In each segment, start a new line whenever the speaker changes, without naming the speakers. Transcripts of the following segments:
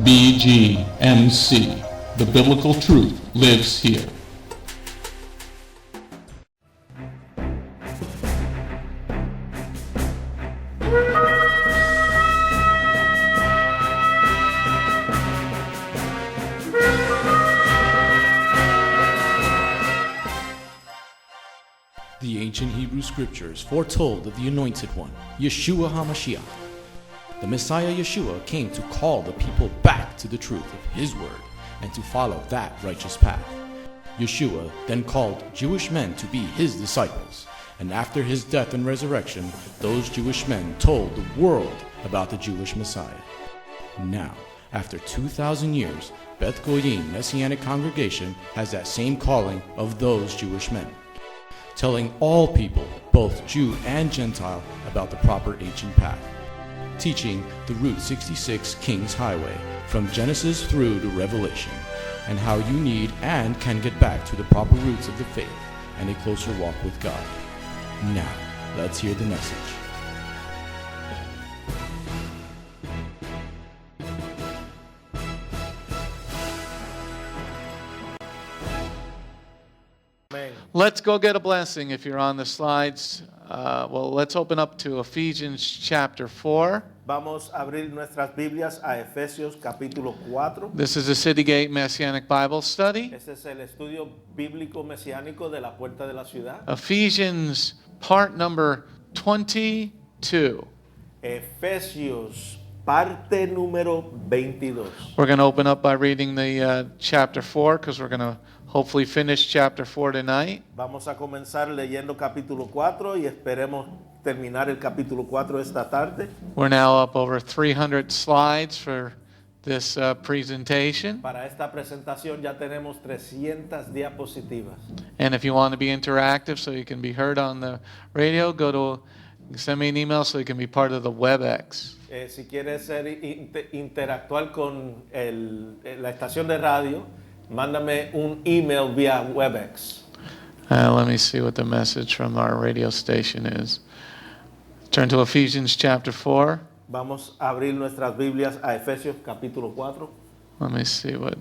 Bgmc. The biblical truth lives here.
The ancient Hebrew scriptures foretold of the Anointed One, Yeshua HaMashiach. The Messiah Yeshua came to call the people back to the truth of His word and to follow that righteous path. Yeshua then called Jewish men to be His disciples, and after His death and resurrection, those Jewish men told the world about the Jewish Messiah. Now, after 2,000 years, Beth Goyim Messianic congregation has that same calling of those Jewish men, telling all people, both Jew and Gentile, about the proper ancient path, teaching the Route 66 King's Highway from Genesis through to Revelation, and how you need and can get back to the proper roots of the faith and a closer walk with God. Now, let's hear the message.
Let's go get a blessing if you're on the slides. Let's open up to Ephesians chapter 4.
Vamos a abrir nuestras Biblias a Efesios capítulo 4.
This is a City Gate Messianic Bible study.
Este es el estudio bíblico mesiánico de la puerta de la ciudad.
Ephesians part number 22.
Efesios parte número 22.
We're going to open up by reading the chapter 4 because we're going to hopefully finish chapter 4 tonight.
Vamos a comenzar leyendo capítulo 4 y esperemos terminar el capítulo 4 esta tarde.
We're now up over 300 slides for this presentation.
Para esta presentación ya tenemos 300 diapositivas.
And if you want to be interactive so you can be heard on the radio, send me an email so you can be part of the WebEx.
Si quieres interactuar con la estación de radio, mándame un email via WebEx.
Let me see what the message from our radio station is. Turn to Ephesians chapter 4.
Vamos a abrir nuestras Biblias a Efesios capítulo 4.
Let me see what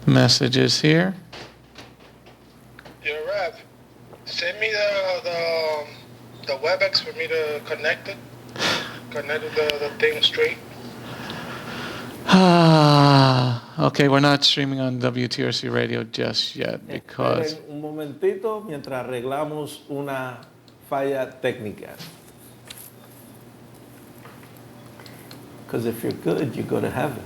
the message is here.
Yo, Rev, send me the WebEx for me to connect it. Connect the thing straight.
Okay, we're not streaming on WTRC radio just yet because...
Esperen un momentito mientras arreglamos una falla técnica. Because if you're good, you go to heaven.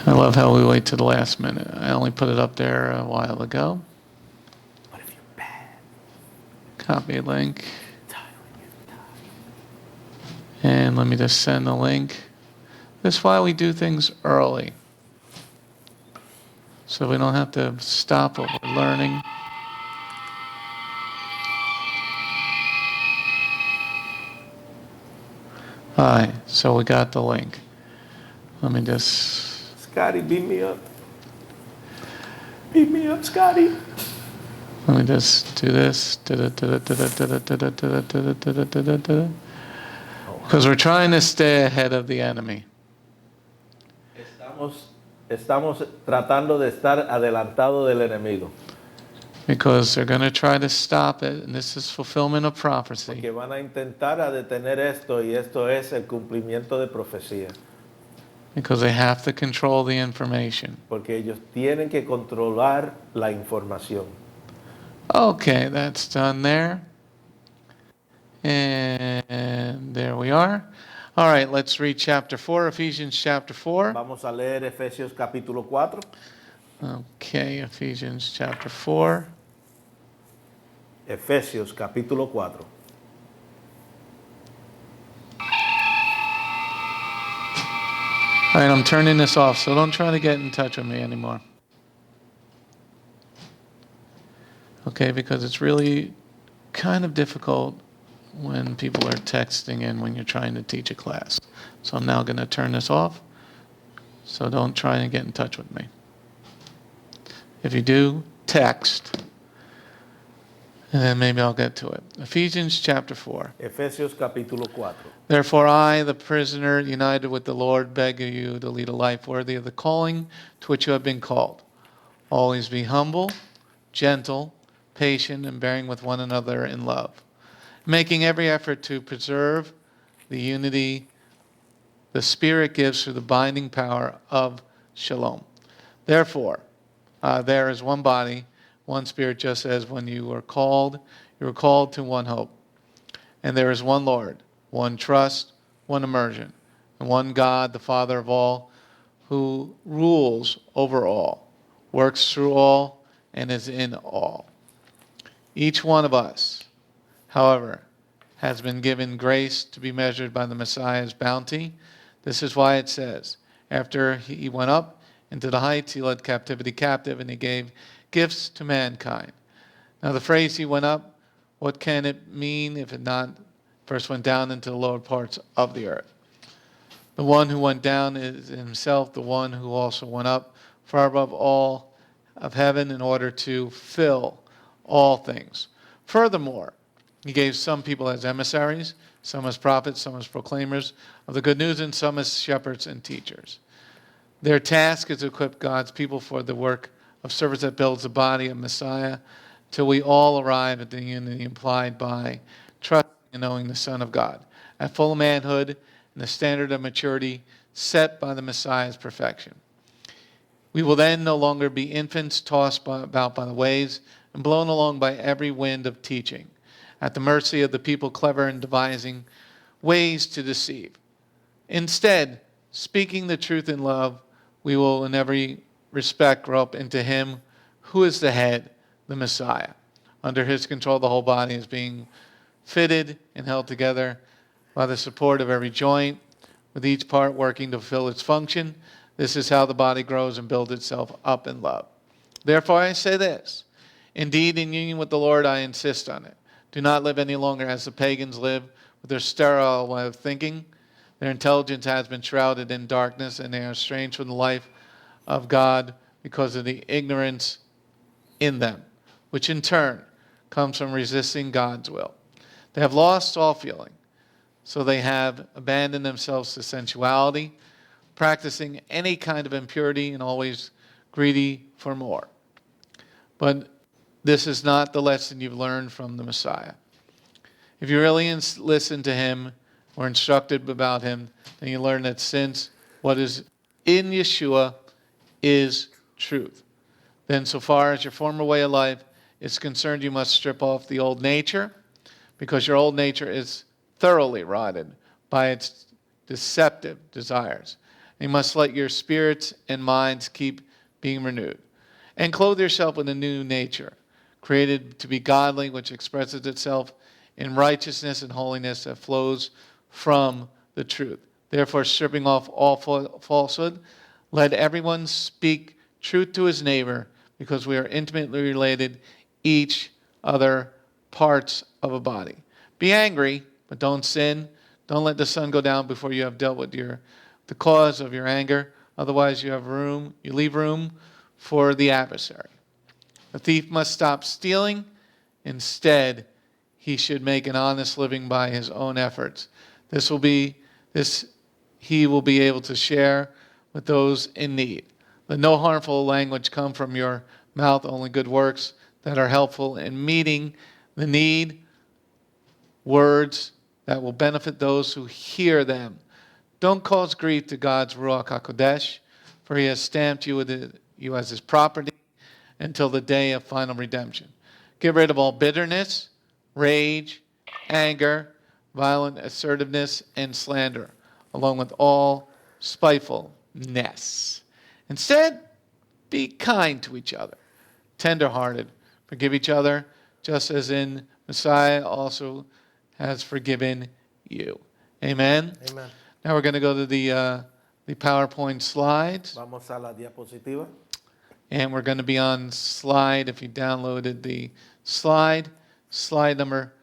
I love how we wait to the last minute. I only put it up there a while ago.
What if you're bad?
Copy link. And let me just send the link. This is why we do things early, so we don't have to stop what we're learning. All right, so we got the link. Let me just...
Scotty, beat me up. Beat me up, Scotty.
Let me just do this. Because we're trying to stay ahead of the enemy.
Estamos tratando de estar adelantado del enemigo.
Because they're going to try to stop it, and this is fulfillment of prophecy.
Porque van a intentar a detener esto, y esto es el cumplimiento de profecía.
Because they have to control the information.
Porque ellos tienen que controlar la información.
Okay, that's done there. And there we are. All right, let's read chapter 4, Ephesians chapter 4.
Vamos a leer Efesios capítulo 4.
Okay, Ephesians chapter 4.
Efesios capítulo 4.
All right, I'm turning this off, so don't try to get in touch with me anymore. Okay, because it's really kind of difficult when people are texting in when you're trying to teach a class. So I'm now going to turn this off, so don't try to get in touch with me. If you do, text, And then maybe I'll get to it. Ephesians chapter 4.
Efesios capítulo 4.
Therefore I, the prisoner, united with the Lord, beg of you to lead a life worthy of the calling to which you have been called. Always be humble, gentle, patient, and bearing with one another in love, making every effort to preserve the unity the Spirit gives through the binding power of Shalom. Therefore, there is one body, one Spirit, just as when you were called to one hope. And there is one Lord, one trust, one immersion, and one God, the Father of all, who rules over all, works through all, and is in all. Each one of us, however, has been given grace to be measured by the Messiah's bounty. This is why it says, after he went up into the heights, he led captivity captive, and he gave gifts to mankind. Now the phrase he went up, what can it mean if it not first went down into the lower parts of the earth? The one who went down is himself the one who also went up far above all of heaven in order to fill all things. Furthermore, he gave some people as emissaries, some as prophets, some as proclaimers of the good news, and some as shepherds and teachers. Their task is to equip God's people for the work of service that builds the body of Messiah till we all arrive at the unity implied by trusting and knowing the Son of God, at full manhood and the standard of maturity set by the Messiah's perfection. We will then no longer be infants tossed about by the waves and blown along by every wind of teaching, at the mercy of the people clever in devising ways to deceive. Instead, speaking the truth in love, we will in every respect grow up into him who is the head, the Messiah. Under his control, the whole body is being fitted and held together by the support of every joint, with each part working to fulfill its function. This is how the body grows and builds itself up in love. Therefore I say this, indeed in union with the Lord I insist on it. Do not live any longer as the pagans live, with their sterile way of thinking. Their intelligence has been shrouded in darkness, and they are estranged from the life of God because of the ignorance in them, which in turn comes from resisting God's will. They have lost all feeling, so they have abandoned themselves to sensuality, practicing any kind of impurity and always greedy for more. But this is not the lesson you've learned from the Messiah. If you really listen to him or instructed about him, then you learn that since what is in Yeshua is truth, then so far as your former way of life is concerned, you must strip off the old nature, because your old nature is thoroughly rotted by its deceptive desires. You must let your spirits and minds keep being renewed, and clothe yourself with a new nature, created to be godly, which expresses itself in righteousness and holiness that flows from the truth. Therefore, stripping off all falsehood, let everyone speak truth to his neighbor, because we are intimately related, each other parts of a body. Be angry, but don't sin. Don't let the sun go down before you have dealt with the cause of your anger. Otherwise, you leave room for the adversary. The thief must stop stealing. Instead, he should make an honest living by his own efforts. He will be able to share with those in need. Let no harmful language come from your mouth, only good works that are helpful in meeting the need, words that will benefit those who hear them. Don't cause grief to God's Ruach HaKodesh, for he has stamped you as his property until the day of final redemption. Get rid of all bitterness, rage, anger, violent assertiveness, and slander, along with all spitefulness. Instead, be kind to each other, tender-hearted. Forgive each other, just as in Messiah also has forgiven you. Amen?
Amen.
Now we're going to go to the PowerPoint slides.
Vamos a la diapositiva.
And we're going to be on slide, if you downloaded the slide number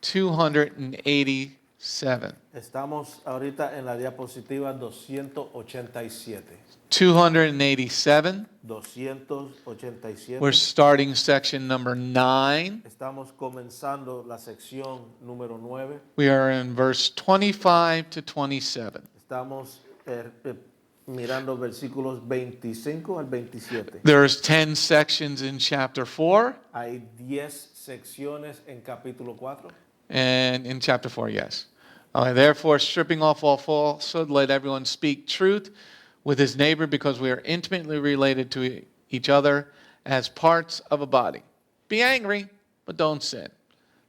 282.
Estamos ahorita en la diapositiva 287.
287.
287.
We're starting section number 9.
Estamos comenzando la sección número 9.
We are in verse 25 to 27.
Estamos mirando versículos 25 al 27.
There's 10 sections in chapter 4.
Hay 10 secciones en capítulo 4.
And in chapter 4, yes. Therefore, stripping off all falsehood, let everyone speak truth with his neighbor, because we are intimately related to each other as parts of a body. Be angry, but don't sin.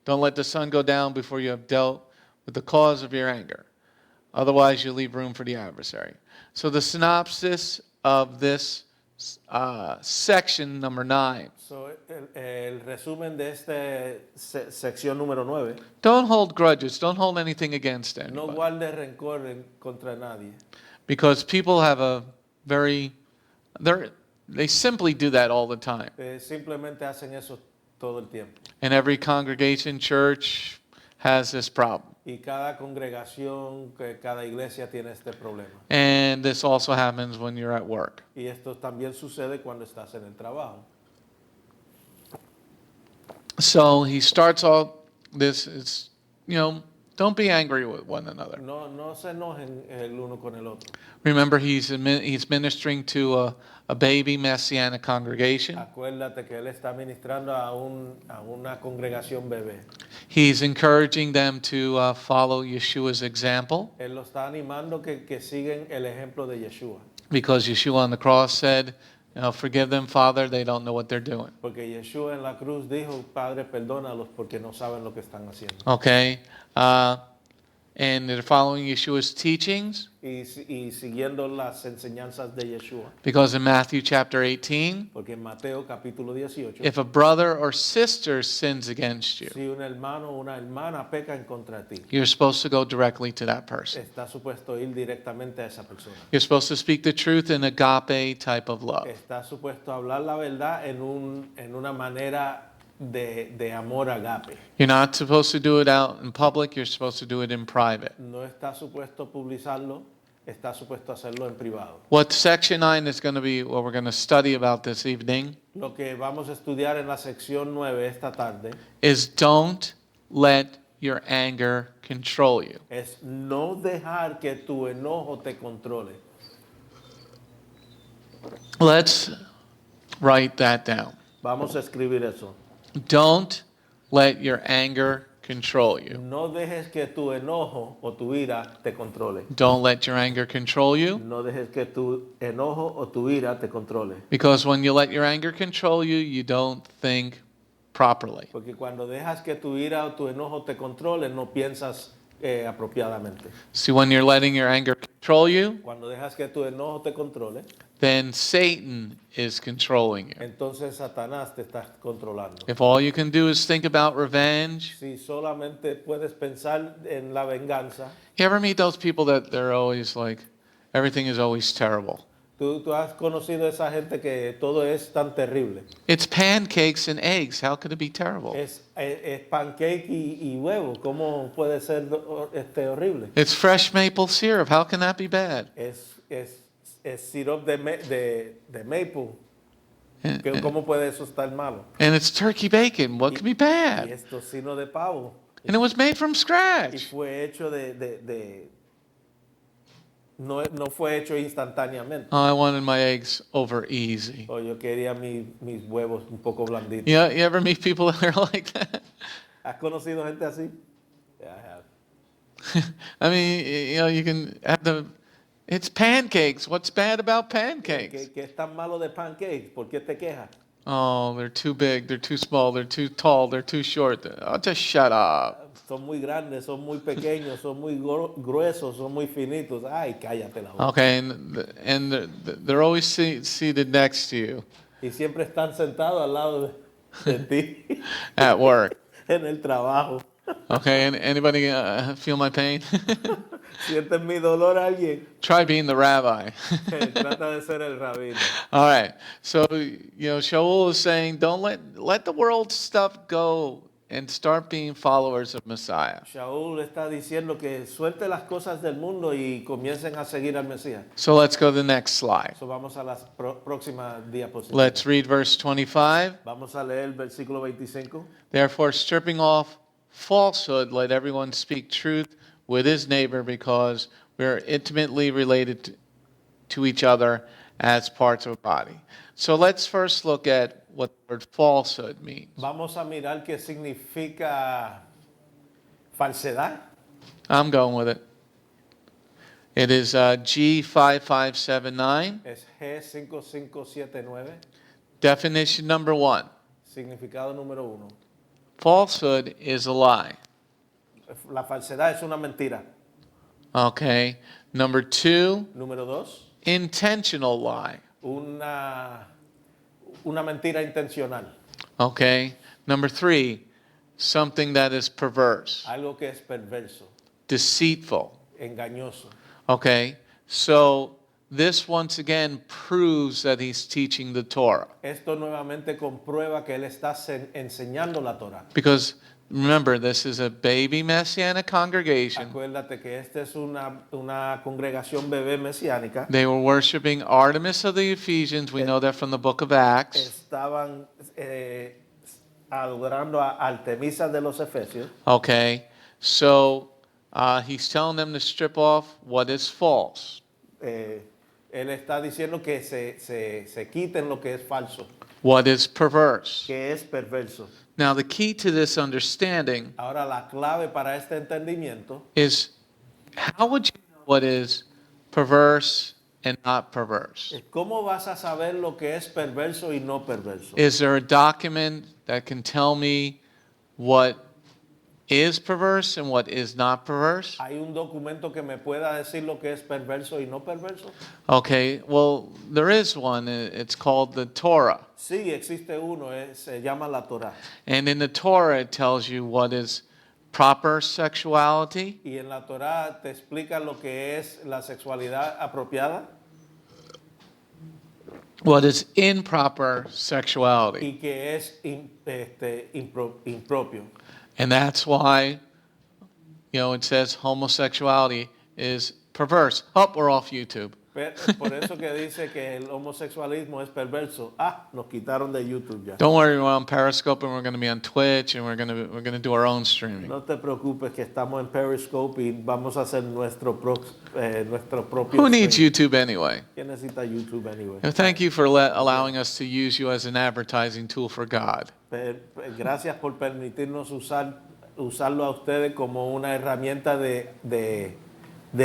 Don't let the sun go down before you have dealt with the cause of your anger. Otherwise, you leave room for the adversary. So the synopsis of this section number 9.
So, el resumen de esta sección número 9.
Don't hold grudges. Don't hold anything against
No
anybody.
guarde rencor contra nadie.
Because people have a very, they simply do that all the time.
Simplemente hacen eso todo el tiempo.
And every congregation, church has this problem.
Y cada congregación, cada iglesia tiene este problema.
And this also happens when you're at work.
Y esto también sucede cuando estás en el trabajo.
So he starts off this, it's, don't be angry with one another.
No se enojen el uno con el otro.
Remember, he's ministering to a baby Messianic congregation.
Acuérdate que él está ministrando a una congregación bebé.
He's encouraging them to follow Yeshua's example.
Él lo está animando que siguen el ejemplo de Yeshua.
Because Yeshua on the cross said, forgive them, Father, they don't know what they're doing.
Porque Yeshua en la cruz dijo, Padre, perdónalos porque no saben lo que están haciendo.
Okay. And they're following Yeshua's teachings.
Y siguiendo las enseñanzas de Yeshua.
Because in Matthew chapter 18,
Porque en Mateo capítulo 18,
if a brother or sister sins against you,
si un hermano o una hermana pecan contra ti,
you're supposed to go directly to that person.
está supuesto ir directamente a esa persona.
You're supposed to speak the truth in agape type of love.
Está supuesto a hablar la verdad en una manera de amor agape.
You're not supposed to do it out in public. You're supposed to do it in private.
No está supuesto publicarlo, está supuesto hacerlo en privado.
What section 9 is going to be, what we're going to study about this evening,
Lo que vamos a estudiar en la sección 9 esta tarde
is don't let your anger control you.
es no dejar que tu enojo te controle.
Let's write that down.
Vamos a escribir eso.
Don't let your anger control you.
No dejes que tu enojo o tu ira te controle.
Don't let your anger control you.
No dejes que tu enojo o tu ira te controle.
Because when you let your anger control you, you don't think properly.
Porque cuando dejas que tu ira o tu enojo te controle, no piensas apropiadamente.
See, when you're letting your anger control you,
Cuando dejas que tu enojo te controle,
then Satan is controlling you.
entonces Satanás te está controlando.
If all you can do is think about revenge,
Si solamente puedes pensar en la venganza,
you ever meet those people that they're always like, everything is always terrible?
tú has conocido a esa gente que todo es tan terrible.
It's pancakes and eggs. How could it be terrible?
Es pancake y huevo. ¿Cómo puede ser horrible?
It's fresh maple syrup. How can that be bad?
Es syrup de maple.
And,
¿Cómo puede eso estar malo?
and it's turkey bacon. What could be
Y
bad?
es tocino de pavo.
And it was made from
Y
scratch.
fue hecho no fue hecho instantáneamente.
Oh, I wanted my eggs over easy.
O yo quería mis huevos un poco blanditos.
You ever meet people that are like that?
¿Has conocido gente así? Yeah, I have.
I mean, you can have it's pancakes. What's bad about pancakes?
¿Qué es tan malo de pancakes? ¿Por qué te quejas?
Oh, they're too big, they're too small, they're too tall, they're too short. Oh, just shut up.
Son muy grandes, son muy pequeños, son muy gruesos, son muy finitos. Ay, cállate la boca.
Okay, and they're always seated next to you
Y siempre están sentados al lado de ti
at work.
en el trabajo.
Okay, and anybody feel my pain?
¿Sientes mi dolor alguien?
Try being the rabbi.
Trata de ser el rabino.
All right. So, Sha'ul is saying, don't let the world stuff go and start being followers of Messiah.
Sha'ul está diciendo que suelte las cosas del mundo y comiencen a seguir al Mesías.
So let's go to the next slide.
So vamos a la próxima diapositiva.
Let's read verse 25.
Vamos a leer el versículo 25.
Therefore, stripping off falsehood, let everyone speak truth with his neighbor, because we are intimately related to each other as parts of a body. So let's first look at what the word falsehood means.
Vamos a mirar qué significa falsedad.
I'm going with it. It is G5579.
Es G5579.
Definition number 1.
Significado número 1.
Falsehood is a lie.
La falsedad es una mentira.
Okay. Number 2,
Número 2.
intentional lie.
Una mentira intencional.
Okay. Number 3, something that is perverse,
Algo que es perverso,
deceitful.
engañoso.
Okay. So this once again proves that he's teaching the Torah.
Esto nuevamente comprueba que él está enseñando la Torah.
Because remember, this is a baby Messianic congregation.
Acuérdate que esta es una congregación bebé mesiánica.
They were worshiping Artemis of the Ephesians. We know that from the book of Acts.
Estaban adorando a Artemisa de los Efesios.
Okay. So he's telling them to strip off what is false.
Él está diciendo que se quiten lo que es falso,
What is perverse.
que es perverso.
Now, the key to this understanding
Ahora la clave para este entendimiento
is how would you know what is perverse and not perverse?
es cómo vas a saber lo que es perverso y no perverso.
Is there a document that can tell me what is perverse and what is not perverse?
¿Hay un documento que me pueda decir lo que es perverso y no perverso?
Okay, well, there is one. It's called the Torah.
Sí, existe uno, se llama la Torah.
And in the Torah, it tells you what is proper sexuality,
Y en la Torah te explica lo que es la sexualidad apropiada
what is improper sexuality.
y que es impropio.
And that's why, it says homosexuality is perverse. Oh, we're off YouTube.
Por eso que dice que el homosexualismo es perverso. Nos quitaron de YouTube ya.
Don't worry, we're on Periscope and we're going to be on Twitch and we're going to do our own streaming.
No te preocupes que estamos en Periscope y vamos a hacer nuestro propio
Who needs
stream.
YouTube anyway?
¿Quién necesita YouTube anyway?
And thank you for allowing us to use you as an advertising tool for God.
Gracias por permitirnos usarlo a ustedes como una herramienta de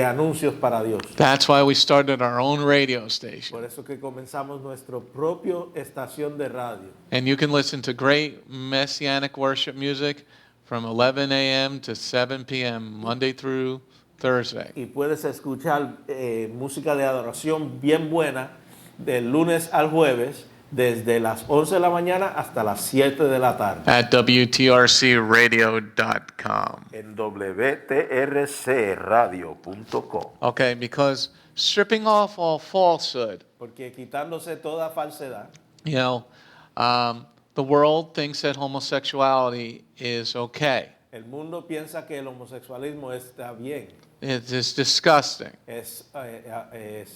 anuncios para Dios.
That's why we started our own radio station.
Por eso que comenzamos nuestro propio estación de radio.
And you can listen to great Messianic worship music from 11 a.m. to 7 p.m. Monday through Thursday.
Y puedes escuchar música de adoración bien buena del lunes al jueves desde las 11 de la mañana hasta las 7 de la tarde.
At WTRCradio.com.
En WTRCradio.com.
Okay, because stripping off all falsehood,
Porque quitándose toda falsedad,
the world thinks that homosexuality is okay.
el mundo piensa que el homosexualismo está bien,
It is disgusting.
es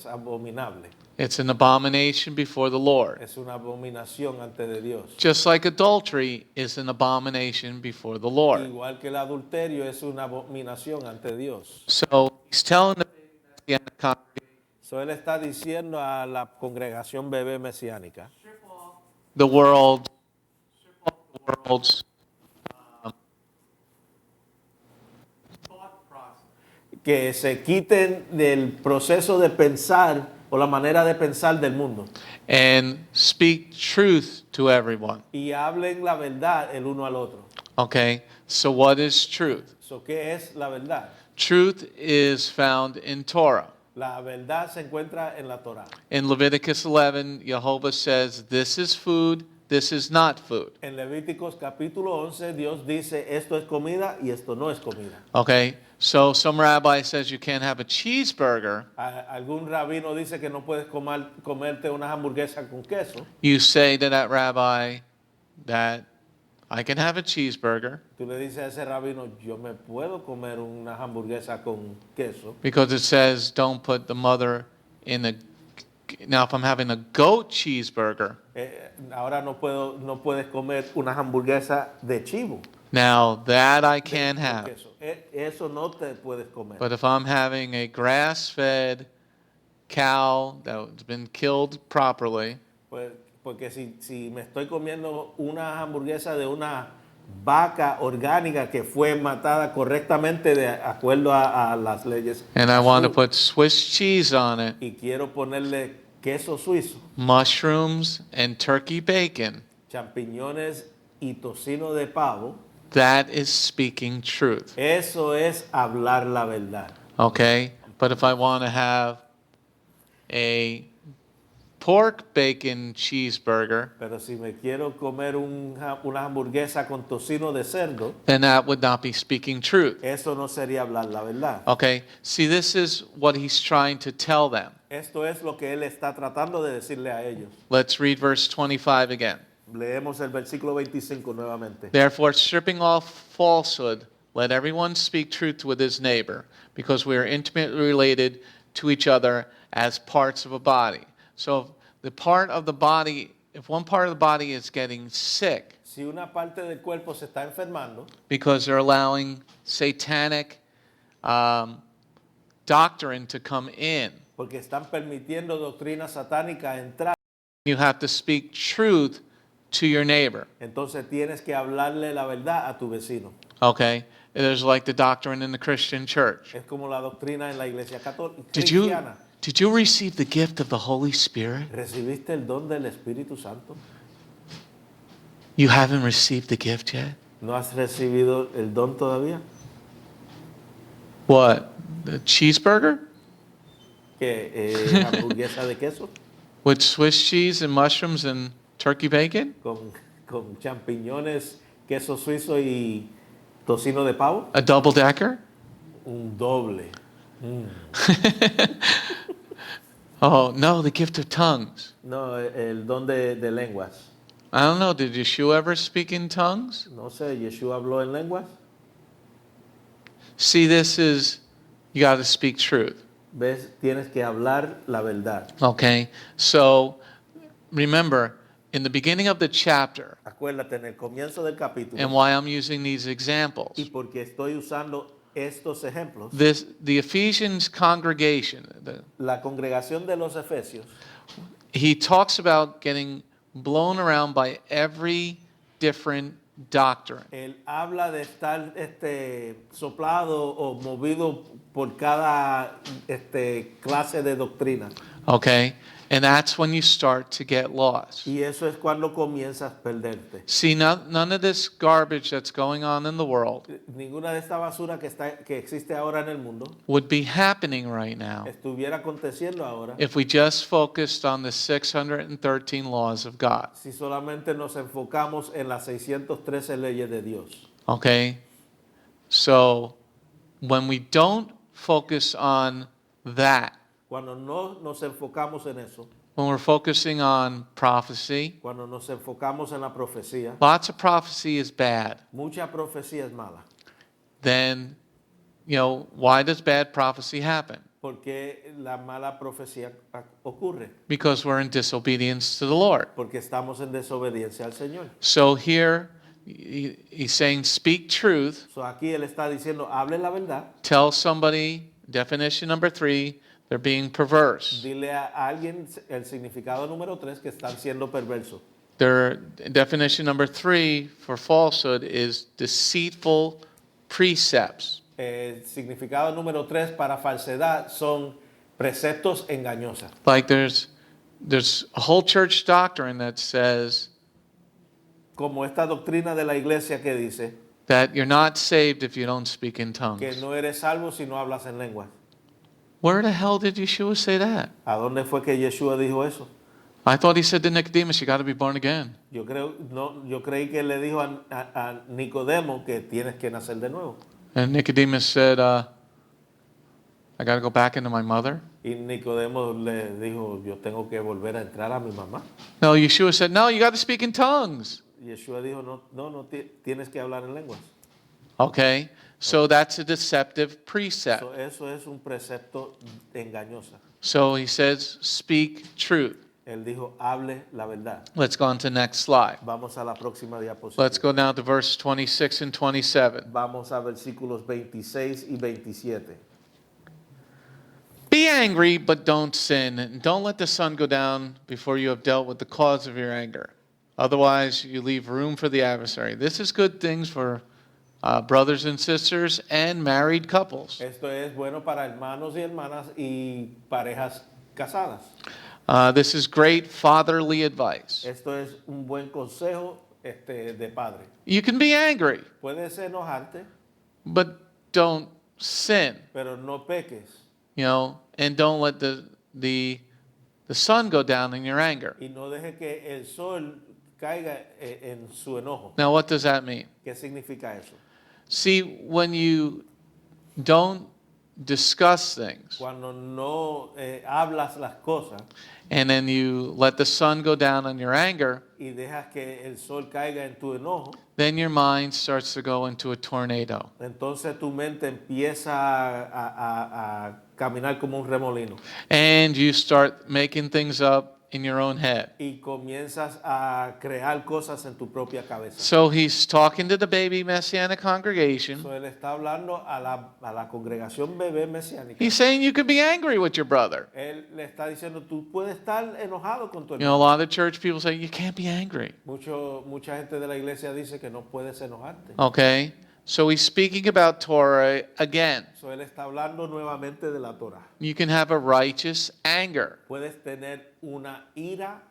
abominable,
It's an abomination before the Lord.
es una abominación ante de Dios.
Just like adultery is an abomination before the Lord.
Igual que el adulterio es una abominación ante Dios.
So he's telling the Messianic congregation,
So él está diciendo a la congregación bebé mesiánica
the world's thought process.
que se quiten del proceso de pensar o la manera de pensar del mundo
And speak truth to everyone.
y hablen la verdad el uno al otro.
Okay, so what is truth?
So, ¿qué es la verdad?
Truth is found in Torah.
La verdad se encuentra en la Torah.
In Leviticus 11, Jehovah says, this is food, this is not food.
En Levíticos capítulo 11 Dios dice esto es comida y esto no es comida.
Okay, so some rabbi says you can't have a cheeseburger.
Algún rabino dice que no puedes comerte unas hamburguesas con queso.
You say to that rabbi that I can have a cheeseburger
Tú le dices a ese rabino, yo me puedo comer una hamburguesa con queso,
because it says don't put the mother in the. Now, if I'm having a goat cheeseburger,
ahora no puedes comer una hamburguesa de chivo
now that I can
con
have.
queso. Eso no te puedes comer.
But if I'm having a grass-fed cow that's been killed properly,
Porque si me estoy comiendo una hamburguesa de una vaca orgánica que fue matada correctamente de acuerdo a las leyes
and I want to
Sha'ul,
put Swiss cheese on it,
y quiero ponerle queso suizo,
mushrooms, and turkey bacon,
champiñones y tocino de pavo,
that is speaking truth.
eso es hablar la verdad.
Okay? But if I want to have a pork bacon cheeseburger,
Pero si me quiero comer una hamburguesa con tocino de cerdo,
then that would not be speaking truth.
eso no sería hablar la verdad.
Okay? See, this is what he's trying to tell them.
Esto es lo que él está tratando de decirle a ellos.
Let's read verse 25 again.
Leemos el versículo 25 nuevamente.
Therefore, stripping off falsehood, let everyone speak truth with his neighbor, because we are intimately related to each other as parts of a body. So, the part of the body, if one part of the body is getting sick,
Si una parte del cuerpo se está enfermando,
because they're allowing satanic doctrine to come in,
porque están permitiendo doctrina satánica entrar,
you have to speak truth to your neighbor.
entonces tienes que hablarle la verdad a tu vecino.
Okay? There's like the doctrine in the Christian church.
Es como la doctrina en la iglesia católica
Did
cristiana.
you receive the gift of the Holy Spirit?
¿Recibiste el don del Espíritu Santo?
You haven't received the gift yet?
¿No has recibido el don todavía?
What? The cheeseburger?
Hamburguesa de queso
With Swiss cheese and mushrooms and turkey bacon?
con champiñones, queso suizo y tocino de pavo.
A double decker?
Un doble.
Oh, no, the gift of tongues.
No, el don de lenguas.
I don't know, did Yeshua ever speak in tongues?
No sé, ¿Yeshua habló en lenguas?
See, this is, you got to speak truth.
¿Ves? Tienes que hablar la verdad.
Okay? So, remember, in the beginning of the chapter,
Acuérdate, en el comienzo del capítulo,
and why I'm using these examples,
y porque estoy usando estos ejemplos,
the Ephesians congregation,
la congregación de los Efesios,
he talks about getting blown around by every different doctrine.
él habla de estar soplado o movido por cada clase de doctrina.
Okay? And that's when you start to get lost.
Y eso es cuando comienzas a perderte.
See, none of this garbage that's going on in the world
Ninguna de esta basura que existe ahora en el mundo
would be happening right now
estuviera aconteciendo ahora
if we just focused on the 613 laws of God.
si solamente nos enfocamos en las 613 leyes de Dios.
Okay? So, when we don't focus on that,
Cuando no nos enfocamos en eso,
when we're focusing on prophecy,
cuando nos enfocamos en la profecía,
lots of prophecy is bad.
mucha profecía es mala.
Then, why does bad prophecy happen?
Porque la mala profecía ocurre,
Because we're in disobedience to the Lord.
porque estamos en desobediencia al Señor.
So here, he's saying, speak truth,
So aquí él está diciendo, hable la verdad,
tell somebody, definition number 3, they're being perverse.
dile a alguien el significado número 3 que están siendo perversos.
Their definition number 3 for falsehood is deceitful precepts.
El significado número 3 para falsedad son preceptos engañosos.
Like there's a whole church doctrine that says
Como esta doctrina de la iglesia que dice
that you're not saved if you don't speak in
que
tongues.
no eres salvo si no hablas en lenguas.
Where the hell did Yeshua say that?
¿A dónde fue que Yeshua dijo eso?
I thought he said to Nicodemus, you got to be born again.
Yo creí que le dijo a Nicodemo que tienes que nacer de nuevo.
And Nicodemus said, I got to go back into my mother.
Y Nicodemo le dijo, yo tengo que volver a entrar a mi mamá.
No, Yeshua said, no, you got to speak in tongues.
Yeshua dijo, tienes que hablar en lenguas.
Okay? So that's a deceptive precept.
So, eso es un precepto engañosa.
So he says, speak truth.
Él dijo, hable la verdad.
Let's go on to the next slide.
Vamos a la próxima diapositiva.
Let's go now to verse 26 and 27.
Vamos a versículos 26 y 27.
Be angry, but don't sin. And don't let the sun go down before you have dealt with the cause of your anger. Otherwise, you leave room for the adversary. This is good things for brothers and sisters and married couples.
Esto es bueno para hermanos y hermanas y parejas casadas.
This is great fatherly advice.
Esto es un buen consejo de padre.
You can be angry,
Puedes enojarte,
but don't sin.
pero no peques.
You know, and don't let the sun go down in your anger.
Y no deje que el sol caiga en su enojo.
Now, what does that mean?
¿Qué significa eso?
See, when you don't discuss things
Cuando no hablas las cosas
and then you let the sun go down on your anger,
y dejas que el sol caiga en tu enojo,
then your mind starts to go into a tornado.
entonces tu mente empieza a caminar como un remolino
And you start making things up in your own head.
y comienzas a crear cosas en tu propia cabeza.
So he's talking to the baby Messianic congregation.
So, él está hablando a la congregación bebé mesiánica.
He's saying you could be angry with your brother.
Él le está diciendo, tú puedes estar enojado con tu
You know, a
hermano.
lot of church people say you can't be angry.
Mucha gente de la iglesia dice que no puedes enojarte.
Okay? So he's speaking about Torah again.
So, él está hablando nuevamente de la Torah.
You can have a righteous anger.
Puedes tener una ira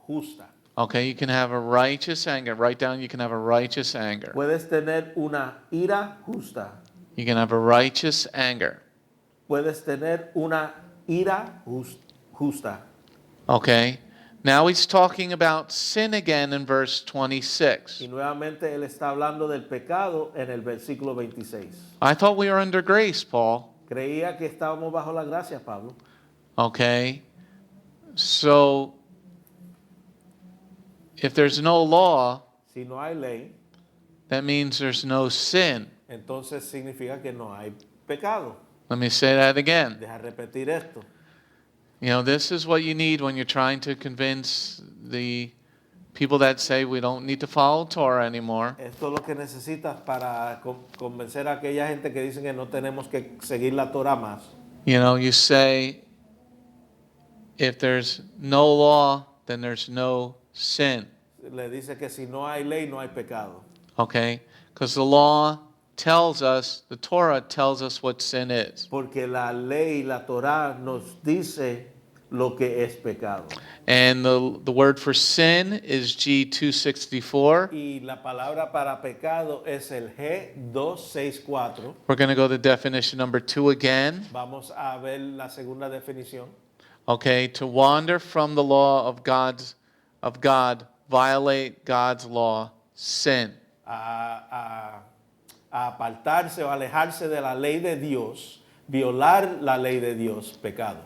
justa.
Okay, you can have a righteous anger. Write down you can have a righteous anger.
Puedes tener una ira justa.
You can have a righteous anger.
Puedes tener una ira justa.
Okay? Now he's talking about sin again in verse 26.
Y nuevamente él está hablando del pecado en el versículo 26.
I thought we were under grace, Paul.
Creía que estábamos bajo la gracia, Pablo.
Okay? So, if there's no law,
Si no hay ley,
that means there's no sin.
entonces significa que no hay pecado.
Let me say that again.
Deja repetir esto.
You know, this is what you need when you're trying to convince the people that say we don't need to follow Torah anymore.
Esto es lo que necesitas para convencer a aquella gente que dicen que no tenemos que seguir la Torah más.
You know, you say, if there's no law, then there's no sin.
Le dice que si no hay ley, no hay pecado.
Okay? Because the law tells us, the Torah tells us what sin is.
Porque la ley, la Torah nos dice lo que es pecado.
And the word for sin is G264.
Y la palabra para pecado es el G264.
We're going to go to definition number 2 again.
Vamos a ver la segunda definición.
Okay, to wander from the law of God, violate God's law, sin.
A apartarse o alejarse de la ley de Dios, violar la ley de Dios, pecado.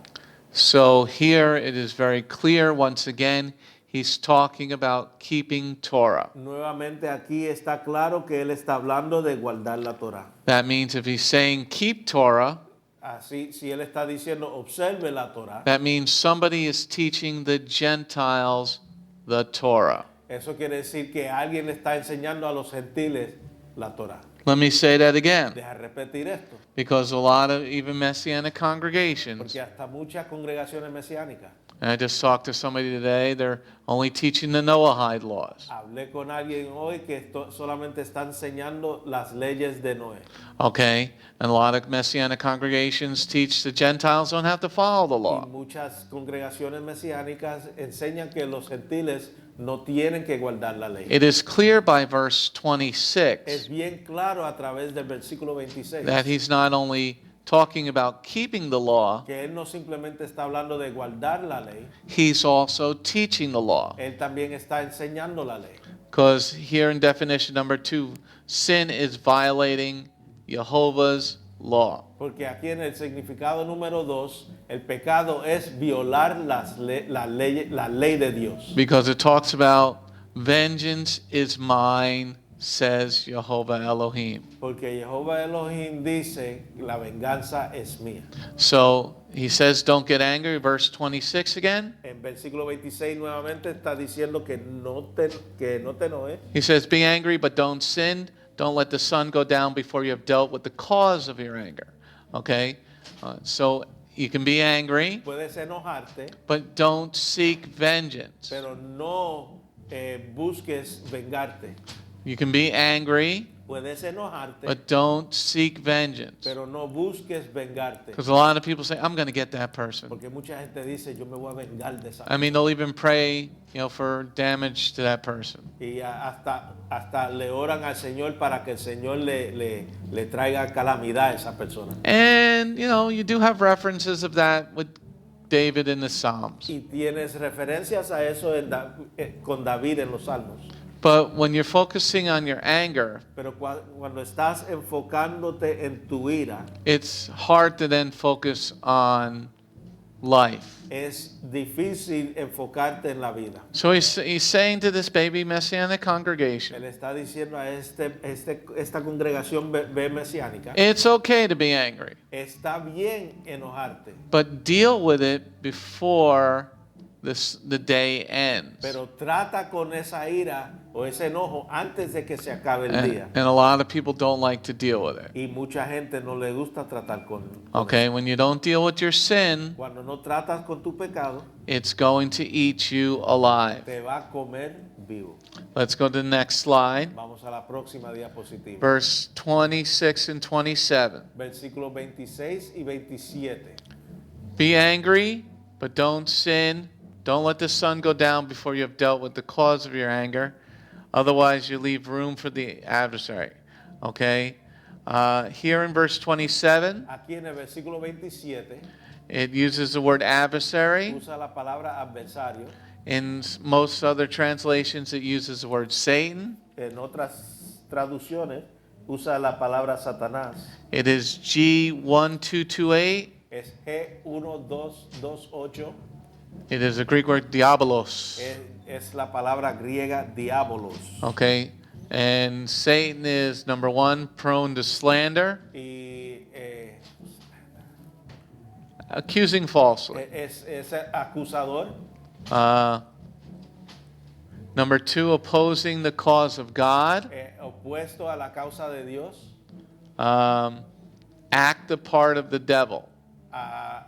So here it is very clear, once again, he's talking about keeping Torah.
Nuevamente aquí está claro que él está hablando de guardar la Torah.
That means if he's saying keep Torah,
Así, si él está diciendo observe la Torah,
that means somebody is teaching the Gentiles the Torah.
eso quiere decir que alguien le está enseñando a los gentiles la Torah.
Let me say that again,
Deja repetir esto,
because a lot of even Messianic congregations,
porque hasta muchas congregaciones mesiánicas,
and I just talked to somebody today, they're only teaching the Noahide laws.
hablé con alguien hoy que solamente está enseñando las leyes de Noé.
Okay? And a lot of Messianic congregations teach the Gentiles don't have to follow the
Y
law.
muchas congregaciones mesiánicas enseñan que los gentiles no tienen que guardar la ley.
It is clear by verse
Es
26
bien claro a través del versículo 26
that he's not only talking about keeping the law,
que él no simplemente está hablando de guardar la ley,
he's also teaching the law.
él también está enseñando la ley.
Because here in definition number 2, sin is violating Jehovah's law.
Porque aquí en el significado número 2, el pecado es violar la ley de Dios.
Because it talks about vengeance is mine, says Jehovah Elohim.
Porque Jehová Elohim dice, la venganza es mía.
So he says, don't get angry. Verse 26 again.
En versículo 26 nuevamente está diciendo que no te enojes.
He says, be angry, but don't sin. Don't let the sun go down before you have dealt with the cause of your anger. Okay? So you can be angry,
Puedes enojarte,
but don't seek vengeance.
pero no busques vengarte.
You can be angry,
Puedes enojarte,
but don't seek vengeance.
pero no busques vengarte.
Because a lot of people say, I'm going to get that person.
Porque mucha gente dice, yo me voy a vengar de esa.
I mean, they'll even pray, for damage to that person.
Y hasta le oran al Señor para que el Señor le traiga calamidad a esa persona.
And, you do have references of that with David in the Psalms.
Y tienes referencias a eso con David en los Salmos.
But when you're focusing on your anger,
Pero cuando estás enfocándote en tu ira,
it's hard to then focus on life.
es difícil enfocarte en la vida.
So he's saying to this baby Messianic
Él
congregation,
está diciendo a esta congregación mesiánica,
it's okay to be angry,
está bien enojarte,
but deal with it before the day ends.
pero trata con esa ira o ese enojo antes de que se acabe el día.
And a lot of people don't like to deal with it.
Y mucha gente no le gusta tratar con
Okay, when you don't deal with your sin,
Cuando no tratas con tu pecado,
it's going to eat you alive.
te va a comer vivo.
Let's go to the next slide.
Vamos a la próxima diapositiva.
Verse 26 and 27.
Versículos 26 y 27.
Be angry, but don't sin. Don't let the sun go down before you have dealt with the cause of your anger. Otherwise, you leave room for the adversary. Okay? Here in verse 27,
Aquí en el versículo 27
it uses the word adversary.
usa la palabra adversario.
In most other translations, it uses the word Satan.
En otras traducciones usa la palabra Satanás.
It is G1228.
Es G1228.
It is a Greek word diabolos.
Es la palabra griega diabolos.
Okay? And Satan is, number one, prone to slander,
Y
accusing falsely.
es acusador.
Number two, opposing the cause of God.
Opuesto a la causa de Dios.
Act the part of the devil.
A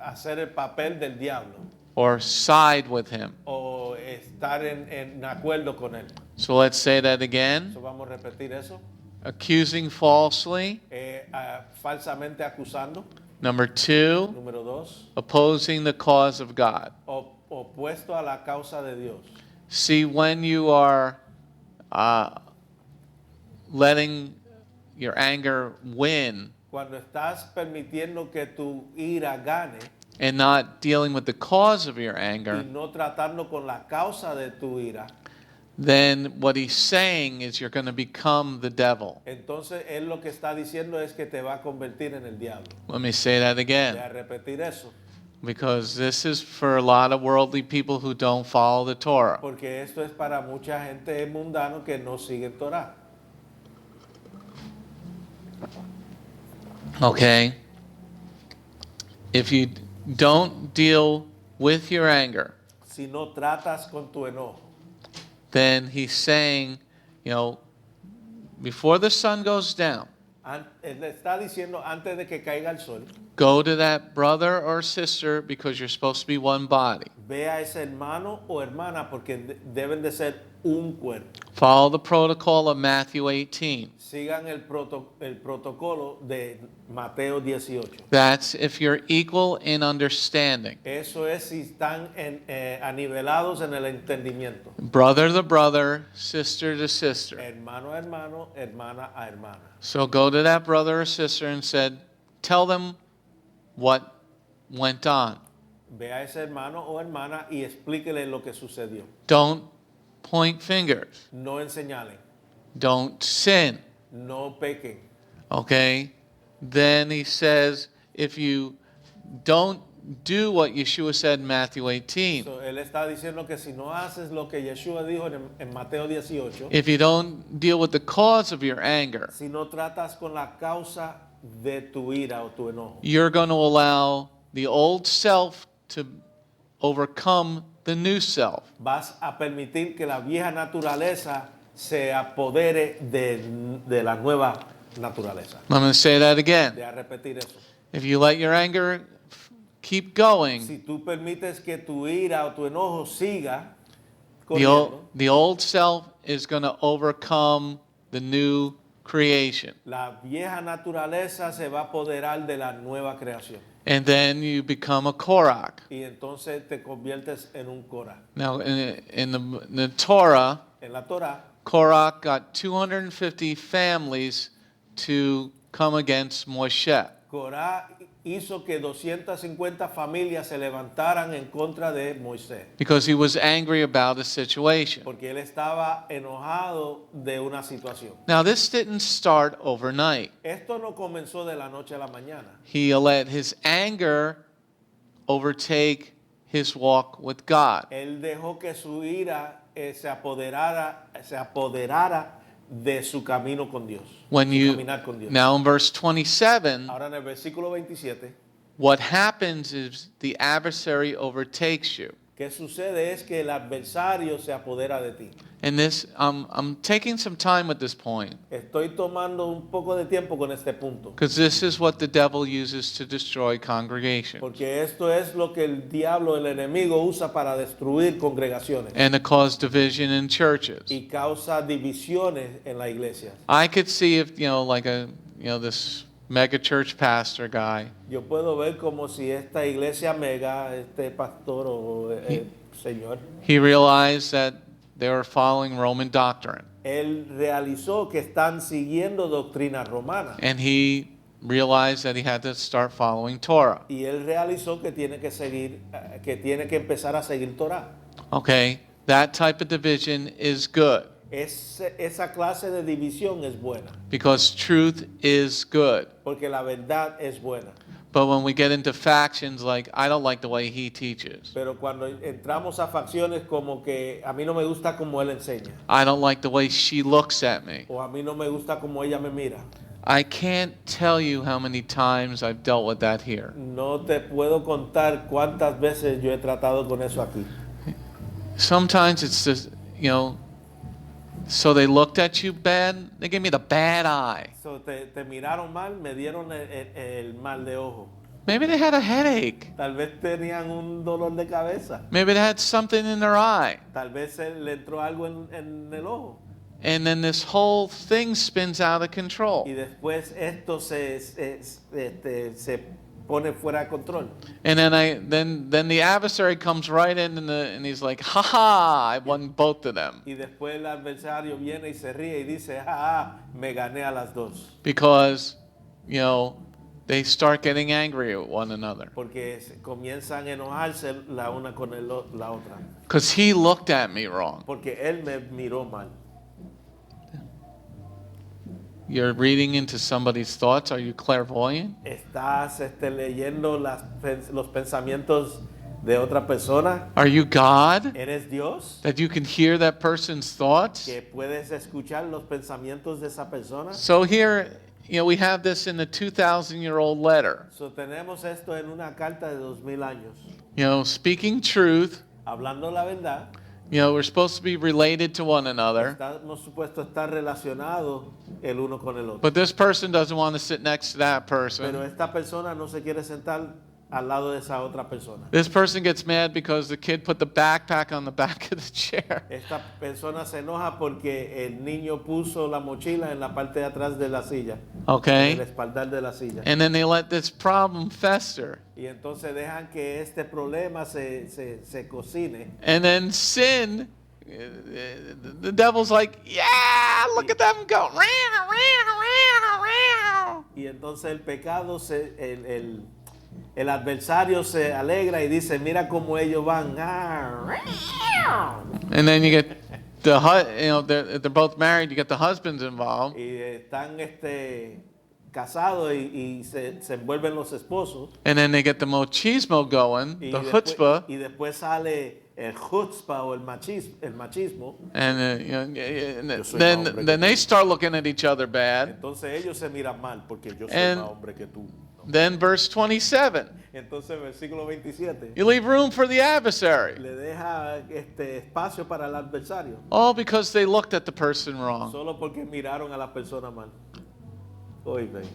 hacer el papel del diablo
Or side with him.
o estar en acuerdo con él.
So let's say that again.
So vamos a repetir eso.
Accusing falsely.
Falsamente acusando.
Number two,
Número 2.
opposing the cause of God.
Opuesto a la causa de Dios.
See, when you are letting your anger win
Cuando estás permitiendo que tu ira gane
and not dealing with the cause of your
y
anger,
no tratando con la causa de tu ira,
then what he's saying is you're going to become the devil.
entonces él lo que está diciendo es que te va a convertir en el diablo.
Let me say that
Voy
again,
a repetir eso,
because this is for a lot of worldly people who don't follow the Torah.
porque esto es para mucha gente mundano que no sigue Torah.
Okay? If you don't deal with your anger,
Si no tratas con tu enojo,
then he's saying, before the sun goes down,
él le está diciendo antes de que caiga el sol,
go to that brother or sister because you're supposed to be one body.
ve a ese hermano o hermana porque deben de ser un cuerpo.
Follow the protocol of Matthew 18.
Sigan el protocolo de Mateo 18.
That's if you're equal in understanding.
Eso es si están anivelados en el entendimiento.
Brother to brother, sister to sister.
Hermano a hermano, hermana a hermana.
So go to that brother or sister and tell them what went on.
Ve a ese hermano o hermana y explíquele lo que sucedió.
Don't point fingers.
No enseñalen,
Don't sin.
no pequen.
Okay? Then he says, if you don't do what Yeshua said in Matthew 18,
So, él está diciendo que si no haces lo que Yeshua dijo en Mateo 18,
if you don't deal with the cause of your anger,
si no tratas con la causa de tu ira o tu enojo,
you're going to allow the old self to overcome the new self.
vas a permitir que la vieja naturaleza se apodere de la nueva naturaleza.
I'm going to say that again.
De a repetir eso.
If you let your anger keep going,
Si tú permites que tu ira o tu enojo siga
the
corriendo,
old self is going to overcome the new creation.
la vieja naturaleza se va a apoderar de la nueva creación.
And then you become a Korach.
Y entonces te conviertes en un Korah.
Now, in the Torah,
En la Torah,
Korach got 250 families to come against Moshe.
Corá hizo que 250 familias se levantaran en contra de Moisés.
Because he was angry about a situation.
Porque él estaba enojado de una situación.
Now, this didn't start overnight.
Esto no comenzó de la noche a la mañana.
He let his anger overtake his walk with God.
Él dejó que su ira se apoderara de su camino con Dios.
When
su
you
caminar con Dios.
now in verse 27,
Ahora en el versículo 27,
what happens is the adversary overtakes you.
¿qué sucede? Es que el adversario se apodera de ti.
And this, I'm taking some time with this point
Estoy tomando un poco de tiempo con este punto.
because this is what the devil uses to destroy congregations
Porque esto es lo que el diablo, el enemigo, usa para destruir congregaciones
and to cause division in churches.
y causa divisiones en la iglesia.
I could see if this mega church pastor guy,
Yo puedo ver como si esta iglesia mega, este pastor o señor,
he realized that they were following Roman doctrine,
él realizó que están siguiendo doctrina romana
and he realized that he had to start following Torah.
y él realizó que tiene que seguir, que tiene que empezar a seguir Torah.
Okay, that type of division is good
Esa clase de división es buena
because truth is good.
porque la verdad es buena.
But when we get into factions like, I don't like the way he teaches,
Pero cuando entramos a facciones como que a mí no me gusta como él enseña
I don't like the way she looks at me,
o a mí no me gusta como ella me mira,
I can't tell you how many times I've dealt with that here.
no te puedo contar cuántas veces yo he tratado con eso aquí.
Sometimes it's just, so they looked at you bad, they gave me the bad eye.
So, te miraron mal, me dieron el mal de ojo.
Maybe they had a headache.
Tal vez tenían un dolor de cabeza.
Maybe they had something in their eye.
Tal vez le entró algo en el ojo.
And then this whole thing spins out of control.
Y después esto se pone fuera de control.
And then the adversary comes right in and he's like, ha ha, I won both of them.
Y después el adversario viene y se ríe y dice, me gané a las dos.
Because, they start getting angry at one another.
Porque comienzan a enojarse la una con la otra.
Because he looked at me wrong.
Porque él me miró mal.
You're reading into somebody's thoughts. Are you clairvoyant?
Estás leyendo los pensamientos de otra persona.
Are you God?
¿Eres Dios?
That you can hear that person's thoughts?
Que puedes escuchar los pensamientos de esa persona.
So here, we have this in the 2,000-year-old letter.
So, tenemos esto en una carta de 2000 años.
Speaking truth.
Hablando la verdad.
We're supposed to be related to one another.
Estamos supuestos a estar relacionados el uno con el otro.
But this person doesn't want to sit next to that person.
Pero esta persona no se quiere sentar al lado de esa otra persona.
This person gets mad because the kid put the backpack on the back of the chair.
Esta persona se enoja porque el niño puso la mochila en la parte de atrás de la silla.
Okay.
En el espaldar de la silla.
And then they let this problem fester.
Y entonces dejan que este problema se cocine.
And then sin, the devil's like, yeah, look at them go.
Y entonces el pecado, el adversario se alegra y dice, mira cómo ellos van.
And then you get they're both married, you get the husbands involved.
Y están casados y se envuelven los esposos.
And then they get the machismo going,
Y
the
después,
chutzpah.
y después sale el chutzpah o el machismo.
And you know,
Yo soy más hombre que
then they
tú.
start looking at each other bad.
Entonces ellos se miran mal porque yo soy
And-
más hombre que tú.
Then verse 27,
Entonces versículo 27
you leave room for the adversary.
le deja espacio para el adversario.
All because they looked at the person wrong.
Solo porque miraron a la persona mal. Oígame.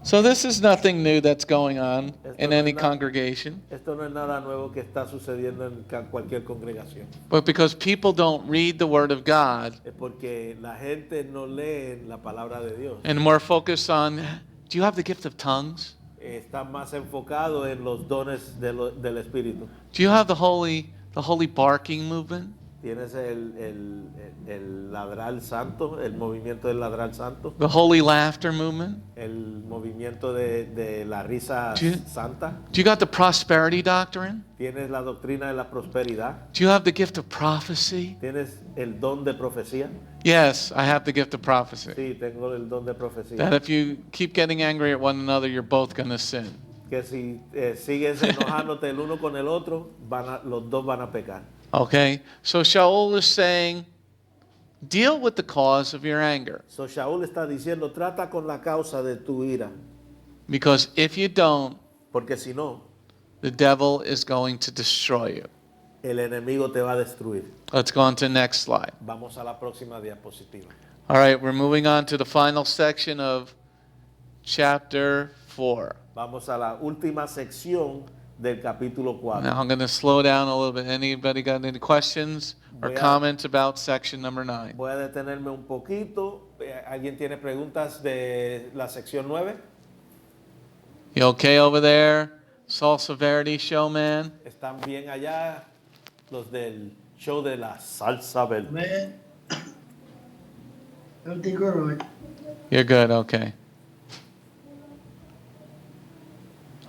So this is nothing new that's going on
Esto
in
no
any
es nada-
congregation.
Esto no es nada nuevo que está sucediendo en cualquier congregación.
But because people don't read the Word of God
Es porque la gente no lee la palabra de Dios.
and more focused on, do you have the gift of tongues?
Está más enfocado en los dones del Espíritu.
Do you have the holy barking movement?
Tienes el ladrar santo, el movimiento del ladrar santo,
The holy laughter movement?
el movimiento de la risa
Sí.
santa.
Do you got the prosperity doctrine?
Tienes la doctrina de la prosperidad.
Do you have the gift of prophecy?
Tienes el don de profecía.
Yes, I have the gift of prophecy.
Sí, tengo el don de profecía.
That if you keep getting angry at one another, you're both going to sin.
Que si sigues enojándote el uno con el otro, los dos van a pecar.
Okay? So Sha'ul is saying, deal with the cause of your anger.
So Sha'ul está diciendo, trata con la causa de tu ira,
Because if you don't,
porque si no,
the devil is going to destroy you.
el enemigo te va a destruir.
Let's go on to the next slide.
Vamos a la próxima diapositiva.
All right, we're moving on to the final section of chapter 4.
Vamos a la última sección del capítulo 4.
Now I'm going to slow down a little bit. Anybody got any questions or
Voy a-
comments about section number 9?
Voy a detenerme un poquito. ¿Alguien tiene preguntas de la sección 9?
You okay over there? Salsa Verde showman?
¿Están bien allá los del show de la salsa verde?
Man, everything good, right?
You're good, okay.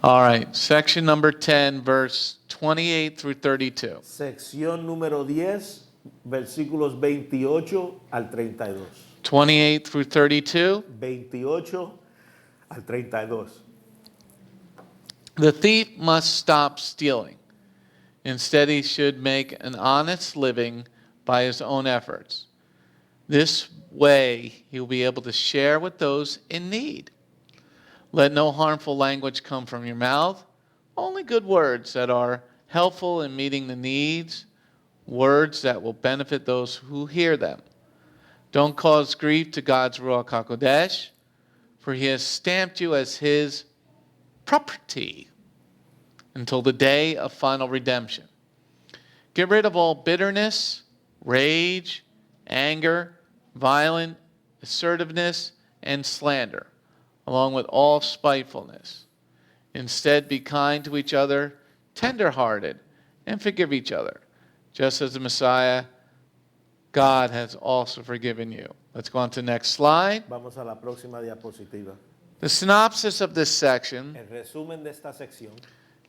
All right, section number 10, verse 28 through 32.
Sección número 10, versículos 28 al 32.
28 through 32.
28 al 32.
The thief must stop stealing. Instead, he should make an honest living by his own efforts. This way, he will be able to share with those in need. Let no harmful language come from your mouth, only good words that are helpful in meeting the needs, words that will benefit those who hear them. Don't cause grief to God's Ruach HaKodesh, for he has stamped you as his property until the day of final redemption. Get rid of all bitterness, rage, anger, violent assertiveness, and slander, along with all spitefulness. Instead, be kind to each other, tender-hearted, and forgive each other, just as the Messiah, God, has also forgiven you. Let's go on to the next slide.
Vamos a la próxima diapositiva.
The synopsis of this section,
El resumen de esta sección,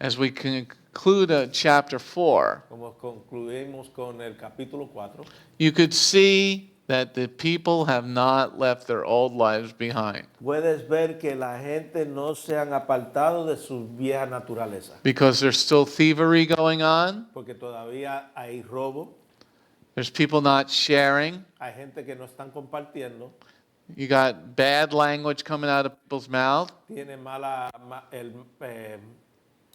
as we conclude chapter 4,
como concluimos con el capítulo 4,
you could see that the people have not left their old lives behind.
puedes ver que la gente no se han apartado de su vieja naturaleza,
Because there's still thievery going on.
porque todavía hay robo,
There's people not sharing.
hay gente que no están compartiendo,
You got bad language coming out of people's mouth.
tiene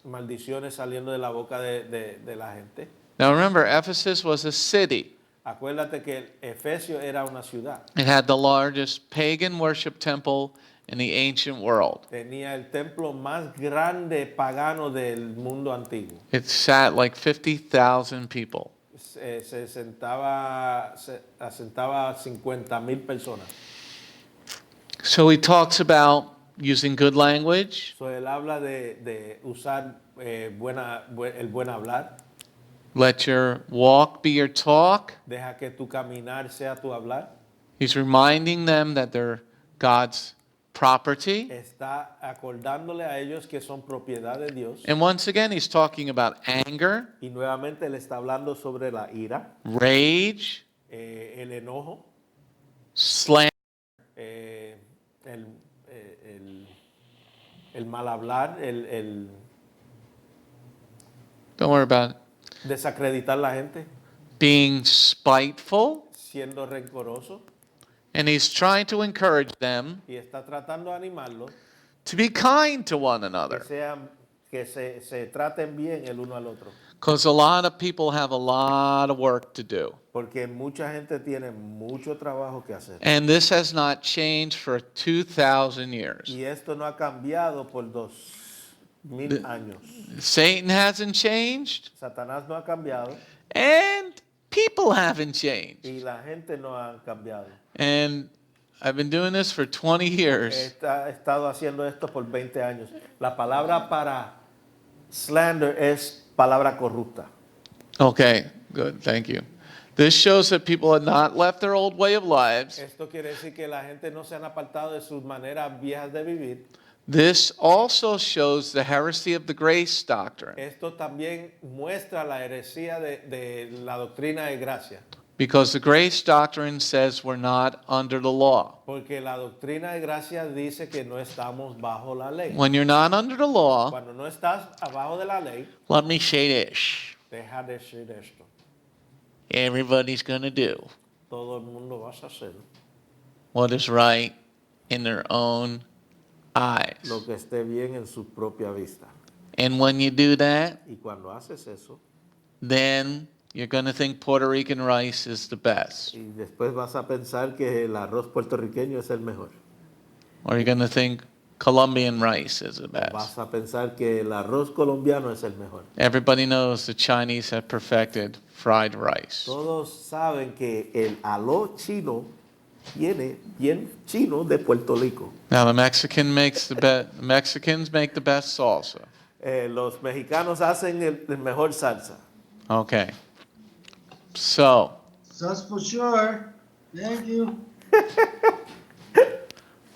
maldiciones saliendo de la boca de la gente.
Now remember, Ephesus was a city.
Acuérdate que Efesio era una ciudad.
It had the largest pagan worship temple in the ancient world.
Tenía el templo más grande pagano del mundo antiguo.
It sat like 50,000 people.
Se asentaba 50,000 personas.
So he talks about using good language,
So, él habla de usar el buen hablar.
let your walk be your talk.
Deja que tu caminar sea tu hablar.
He's reminding them that they're God's property.
Está acordándole a ellos que son propiedad de Dios.
And once again, he's talking about anger,
Y nuevamente él está hablando sobre la ira,
rage,
el enojo,
slander,
el mal hablar, el
Don't worry about it.
desacreditar la gente,
Being spiteful.
siendo rencoroso,
And he's trying to encourage them
y está tratando de animarlos
to be kind to one another.
que se traten bien el uno al otro.
Because a lot of people have a lot of work to do.
Porque mucha gente tiene mucho trabajo que hacer.
And this has not changed for 2,000 years.
Y esto no ha cambiado por 2000 años.
Satan hasn't changed,
Satanás no ha cambiado
and people haven't changed.
y la gente no ha cambiado.
And I've been doing this for 20 years.
He estado haciendo esto por 20 años. La palabra para slander es palabra corrupta.
Okay, good, thank you. This shows that people have not left their old way of lives.
Esto quiere decir que la gente no se han apartado de sus maneras viejas de vivir.
This also shows the heresy of the grace doctrine.
Esto también muestra la heresía de la doctrina de gracia.
Because the grace doctrine says we're not under the law.
Porque la doctrina de gracia dice que no estamos bajo la ley.
When you're not under the law,
Cuando no estás abajo de la ley,
let me say this.
deja de decir esto.
Everybody's going to do
Todo el mundo va a hacer
what is right in their own eyes.
lo que esté bien en su propia vista.
And when you do that,
Y cuando haces eso,
then you're going to think Puerto Rican rice is the best.
y después vas a pensar que el arroz puertorriqueño es el mejor.
Or you're going to think Colombian rice is the best.
Vas a pensar que el arroz colombiano es el mejor.
Everybody knows the Chinese have perfected fried rice.
Todos saben que el aló chino viene bien chino de Puerto Rico.
Now the Mexican makes the Mexicans make the best salsa.
Los mexicanos hacen el mejor salsa.
Okay. So,
That's for sure. Thank you.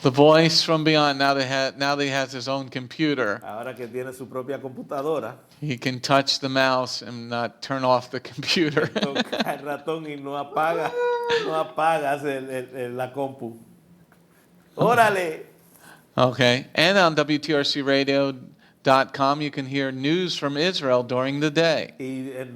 the voice from beyond, now that he has his own computer,
Ahora que tiene su propia computadora,
he can touch the mouse and not turn off the computer.
toca el ratón y no apagas la compu. ¡Órale!
Okay. And on WTRCradio.com, you can hear news from Israel during the day.
Y en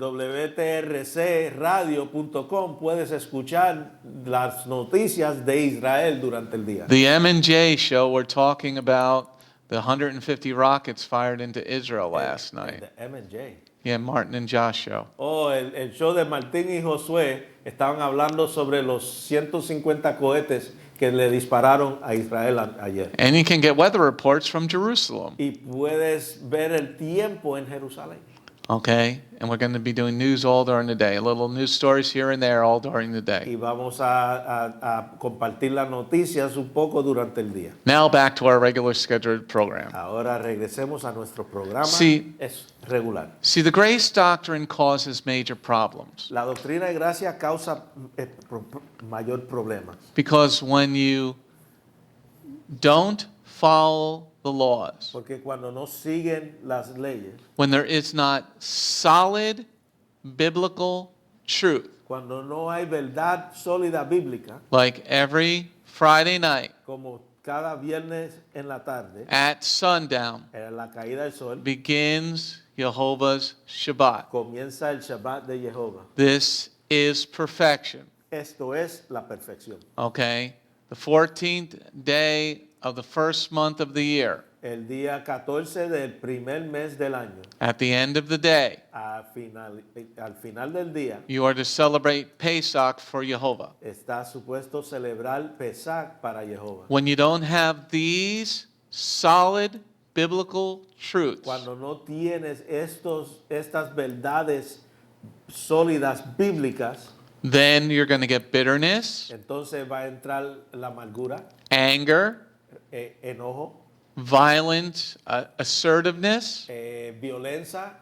wtrcradio.com puedes escuchar las noticias de Israel durante el día.
The M&J show, we're talking about the 150 rockets fired into Israel last night.
The M&J.
Yeah, Martin and Josh show.
Oh, el show de Martín y Josué estaban hablando sobre los 150 cohetes que le dispararon a Israel ayer.
And you can get weather reports from Jerusalem.
Y puedes ver el tiempo en Jerusalén.
Okay? And we're going to be doing news all during the day. Little news stories here and there all during the day.
Y vamos a compartir las noticias un poco durante el día.
Now back to our regular scheduled program.
Ahora regresemos a nuestro programa
Sí.
es regular.
See, the grace doctrine causes major problems.
La doctrina de gracia causa mayor problemas.
Because when you don't follow the laws,
Porque cuando no siguen las leyes,
when there is not solid biblical truth,
cuando no hay verdad sólida bíblica,
like every Friday night
como cada viernes en la tarde,
at sundown
en la caída del sol,
begins Jehovah's Shabbat.
comienza el Shabbat de Jehová.
This is perfection.
Esto es la perfección.
Okay? The 14th day of the first month of the year.
El día 14 del primer mes del año,
At the end of the day,
al final del día,
you are to celebrate Pesach for Jehovah.
está supuesto celebrar Pesach para Jehová.
When you don't have these solid biblical truths,
Cuando no tienes estas verdades sólidas bíblicas,
then you're going to get bitterness,
entonces va a entrar la amargura,
anger,
enojo,
violence, assertiveness,
violencia,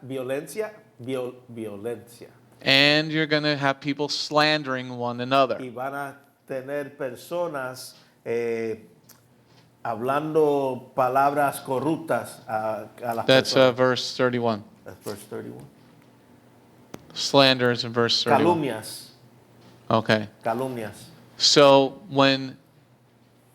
and you're going to have people slandering one another.
y van a tener personas hablando palabras corruptas a las
That's
personas.
verse 31.
That's verse 31.
Slander is in verse 31.
Calumnias,
Okay.
calumnias.
So when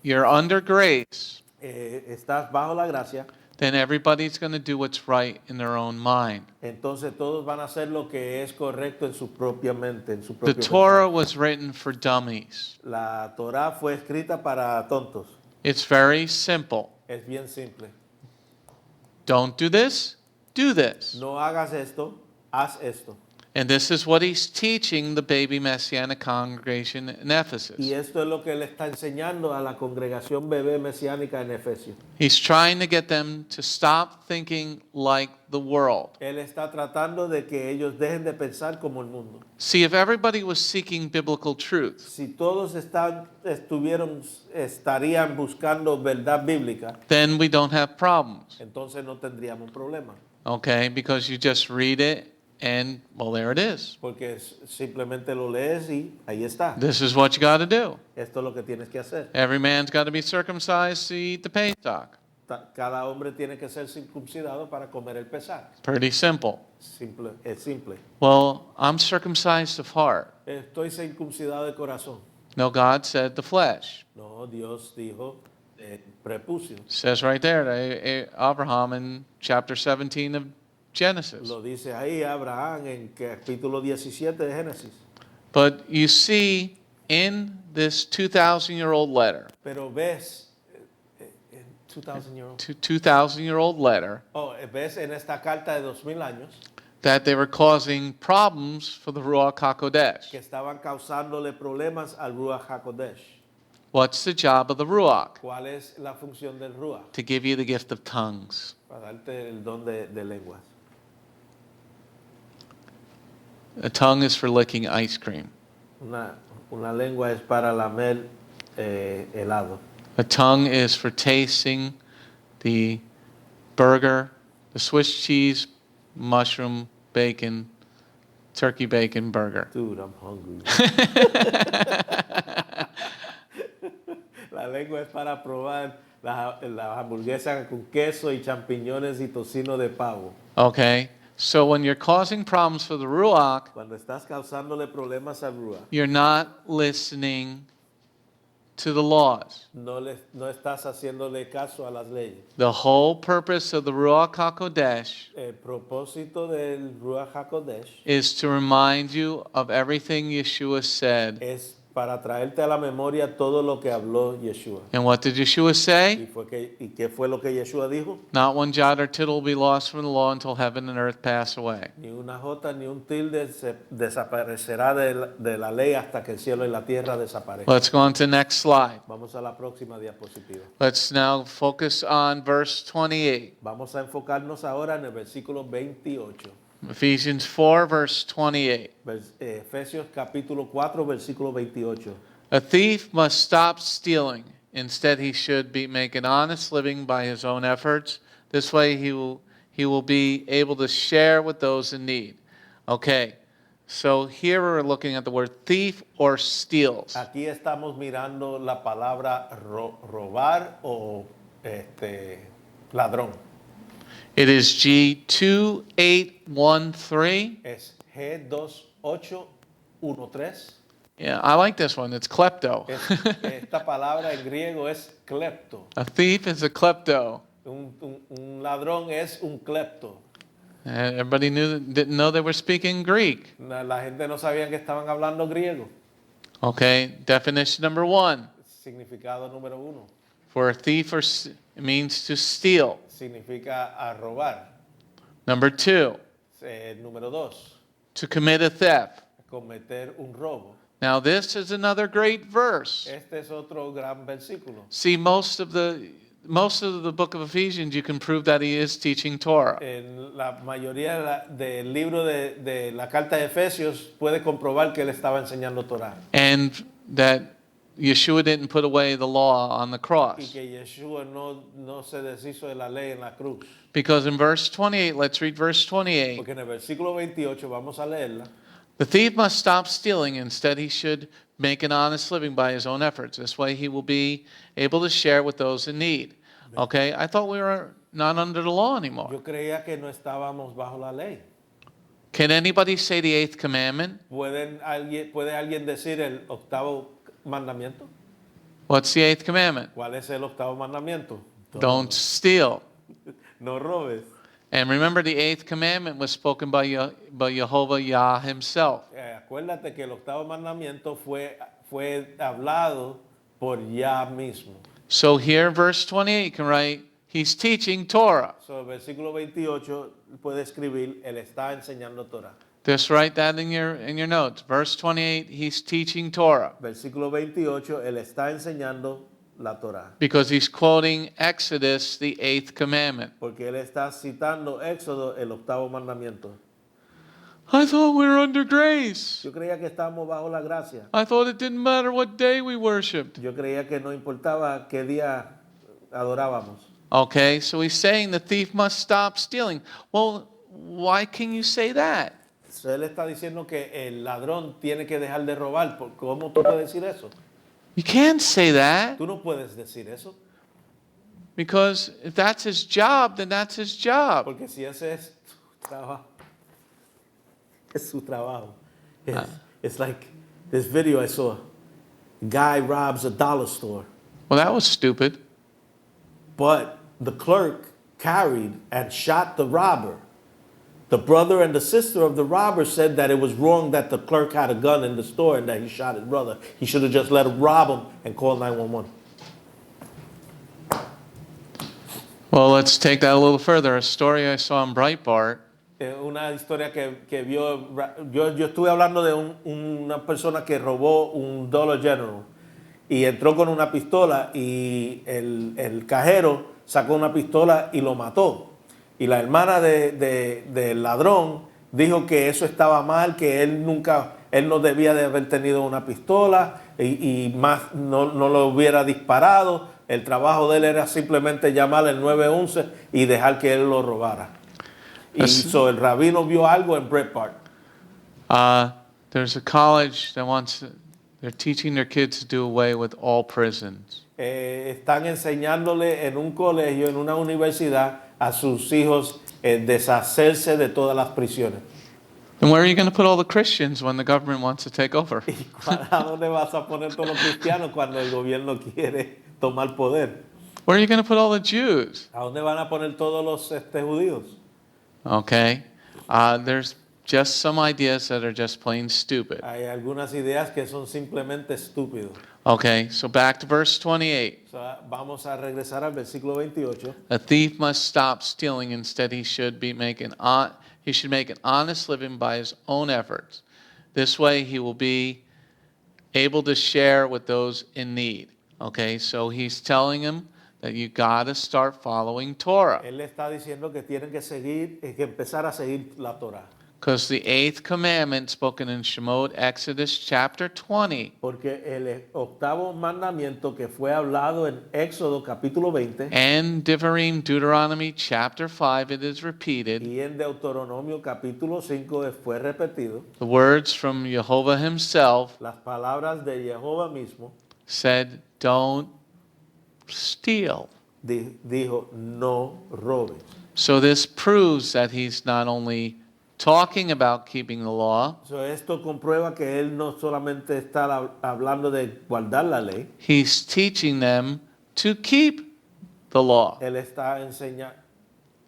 you're under grace,
estás bajo la gracia,
then everybody's going to do what's right in their own mind.
entonces todos van a hacer lo que es correcto en su propia mente, en su
The
propio
Torah
pensar.
was written for dummies.
La Torah fue escrita para tontos.
It's very simple.
Es bien simple.
Don't do this, do this.
No hagas esto, haz esto.
And this is what he's teaching the baby Messianic congregation in Ephesus.
Y esto es lo que él está enseñando a la congregación bebé mesiánica en Efesios.
He's trying to get them to stop thinking like the world.
Él está tratando de que ellos dejen de pensar como el mundo.
See, if everybody was seeking biblical truth,
Si todos estarían buscando verdad bíblica,
then we don't have problems.
entonces no tendríamos un problema.
Okay? Because you just read it and, well, there it is.
Porque simplemente lo lees y ahí está.
This is what you got to do.
Esto es lo que tienes que hacer.
Every man's got to be circumcised to eat the Pesach.
Cada hombre tiene que ser circuncidado para comer el pesar.
Pretty simple.
Simple, es simple.
Well, I'm circumcised of heart.
Estoy circuncidado de corazón.
No, God said the flesh.
No, Dios dijo prepucio.
Says right there to Abraham in chapter 17 of Genesis.
Lo dice ahí Abraham en capítulo 17 de Génesis.
But you see in this 2,000-year-old letter,
Pero ves, 2,000-year-old.
2,000-year-old letter,
Ves en esta carta de 2,000 años
that they were causing problems for the Ruach HaKodesh.
que estaban causándole problemas al Ruach HaKodesh.
What's the job of the Ruach?
¿Cuál es la función del Ruach?
To give you the gift of tongues.
Para darte el don de lenguas.
A tongue is for licking ice cream.
Una lengua es para lamer helado.
A tongue is for tasting the burger, the Swiss cheese, mushroom, bacon, turkey bacon burger.
Dude, I'm hungry. La lengua es para probar las hamburguesas con queso y champiñones y tocino de pavo.
Okay? So when you're causing problems for the Ruach,
Cuando estás causándole problemas al Ruach,
you're not listening to the laws.
no estás haciéndole caso a las leyes.
The whole purpose of the Ruach HaKodesh
El propósito del Ruach HaKodesh
is to remind you of everything Yeshua said.
es para traerte a la memoria todo lo que habló Yeshua.
And what did Yeshua say?
¿Y qué fue lo que Yeshua dijo?
Not one jot or tittle will be lost from the law until heaven and earth pass away.
Ni una jota ni un tilde desaparecerá de la ley hasta que el cielo y la tierra desaparezcan.
Let's go on to the next slide.
Vamos a la próxima diapositiva.
Let's now focus on verse 28.
Vamos a enfocarnos ahora en el versículo 28.
Ephesians 4, verse 28.
Efesios capítulo 4, versículo 28.
A thief must stop stealing. Instead, he should make an honest living by his own efforts. This way, he will be able to share with those in need. Okay, so here we're looking at the word thief or steals.
Aquí estamos mirando la palabra robar o ladrón.
It is G2813.
Es G2813.
Yeah, I like this one. It's klepto.
Esta palabra en griego es klepto.
A thief is a klepto.
Un ladrón es un klepto.
And everybody didn't know they were speaking Greek.
La gente no sabía que estaban hablando griego.
Okay, definition number 1.
Significado número 1.
For a thief it means to steal.
Significa a robar.
Number 2,
Número 2.
to commit a theft.
Cometer un robo.
Now this is another great verse.
Este es otro gran versículo.
See, most of the book of Ephesians, you can prove that he is teaching Torah.
En la mayoría del libro de la carta de Efesios puede comprobar que él estaba enseñando Torah.
And that Yeshua didn't put away the law on the
Y
cross.
que Yeshua no se deshizo de la ley en la cruz.
Because in verse 28, let's read verse 28.
Porque en el versículo 28, vamos a leerla.
The thief must stop stealing. Instead, he should make an honest living by his own efforts. This way, he will be able to share with those in need. Okay? I thought we were not under the law anymore.
Yo creía que no estábamos bajo la ley.
Can anybody say the 8th commandment?
¿Puede alguien decir el octavo mandamiento?
What's the eighth commandment?
¿Cuál es el octavo mandamiento?
Don't steal.
No robes.
And remember, the eighth commandment was spoken by Jehovah Yah himself.
Acuérdate que el octavo mandamiento fue hablado por Yah mismo.
So here, verse 28, you can write, he's teaching Torah.
So, el versículo 28 puede escribir, él está enseñando Torah.
Just write that in your notes. Verse 28, he's teaching Torah.
Versículo 28, él está enseñando la Torah.
Because he's quoting Exodus, the eighth commandment.
Porque él está citando Éxodo, el octavo mandamiento.
I thought we were under grace.
Yo creía que estábamos bajo la gracia.
I thought it didn't matter what day we worshiped.
Yo creía que no importaba qué día adorábamos.
Okay, so he's saying the thief must stop stealing. Well, why can you say that?
So, él está diciendo que el ladrón tiene que dejar de robar. ¿Cómo tú puedes decir eso?
You can't say that.
Tú no puedes decir eso.
Because if that's his job, then that's his job.
Porque si ese es su trabajo, es su trabajo. It's like this video I saw. Guy robs a dollar store.
Well, that was stupid.
But the clerk carried and shot the robber. The brother and the sister of the robber said that it was wrong that the clerk had a gun in the store and that he shot his brother. He should have just let him rob him and called 911.
Well, let's take that a little further. A story I saw in Breitbart.
Una historia que vio, yo estuve hablando de una persona que robó un Dollar General y entró con una pistola y el cajero sacó una pistola y lo mató. Y la hermana del ladrón dijo que eso estaba mal, que él no debía de haber tenido una pistola y más no lo hubiera disparado. El trabajo de él era simplemente llamar al 911 y dejar que él lo robara. Y el rabino vio algo en Breitbart.
There's a college that they're teaching their kids to do away with all prisons.
Están enseñándole en un colegio, en una universidad, a sus hijos deshacerse de todas las prisiones.
And where are you going to put all the Christians when the government wants to take over?
¿Y a dónde vas a poner todos los cristianos cuando el gobierno quiere tomar poder?
Where are you going to put all the Jews?
¿A dónde van a poner todos los judíos?
Okay. There's just some ideas that are just plain stupid.
Hay algunas ideas que son simplemente estúpidos.
Okay, so back to verse 28.
O sea, vamos a regresar al versículo 28.
A thief must stop stealing. Instead, he should make an honest living by his own efforts. This way, he will be able to share with those in need. Okay, so he's telling him that you got to start following Torah.
Él le está diciendo que tienen que empezar a seguir la Torah.
Because the eighth commandment spoken in Shemot, Exodus chapter 20,
Porque el octavo mandamiento que fue hablado en Éxodo capítulo 20
and Devarim, Deuteronomy chapter 5, it is repeated.
y en Deuteronomio capítulo 5 fue repetido.
The words from Jehovah himself
Las palabras de Jehová mismo
said, don't steal.
dijo, no robes.
So this proves that he's not only talking about keeping the law,
So, esto comprueba que él no solamente está hablando de guardar la ley,
he's teaching them to keep the law.
él está enseñando.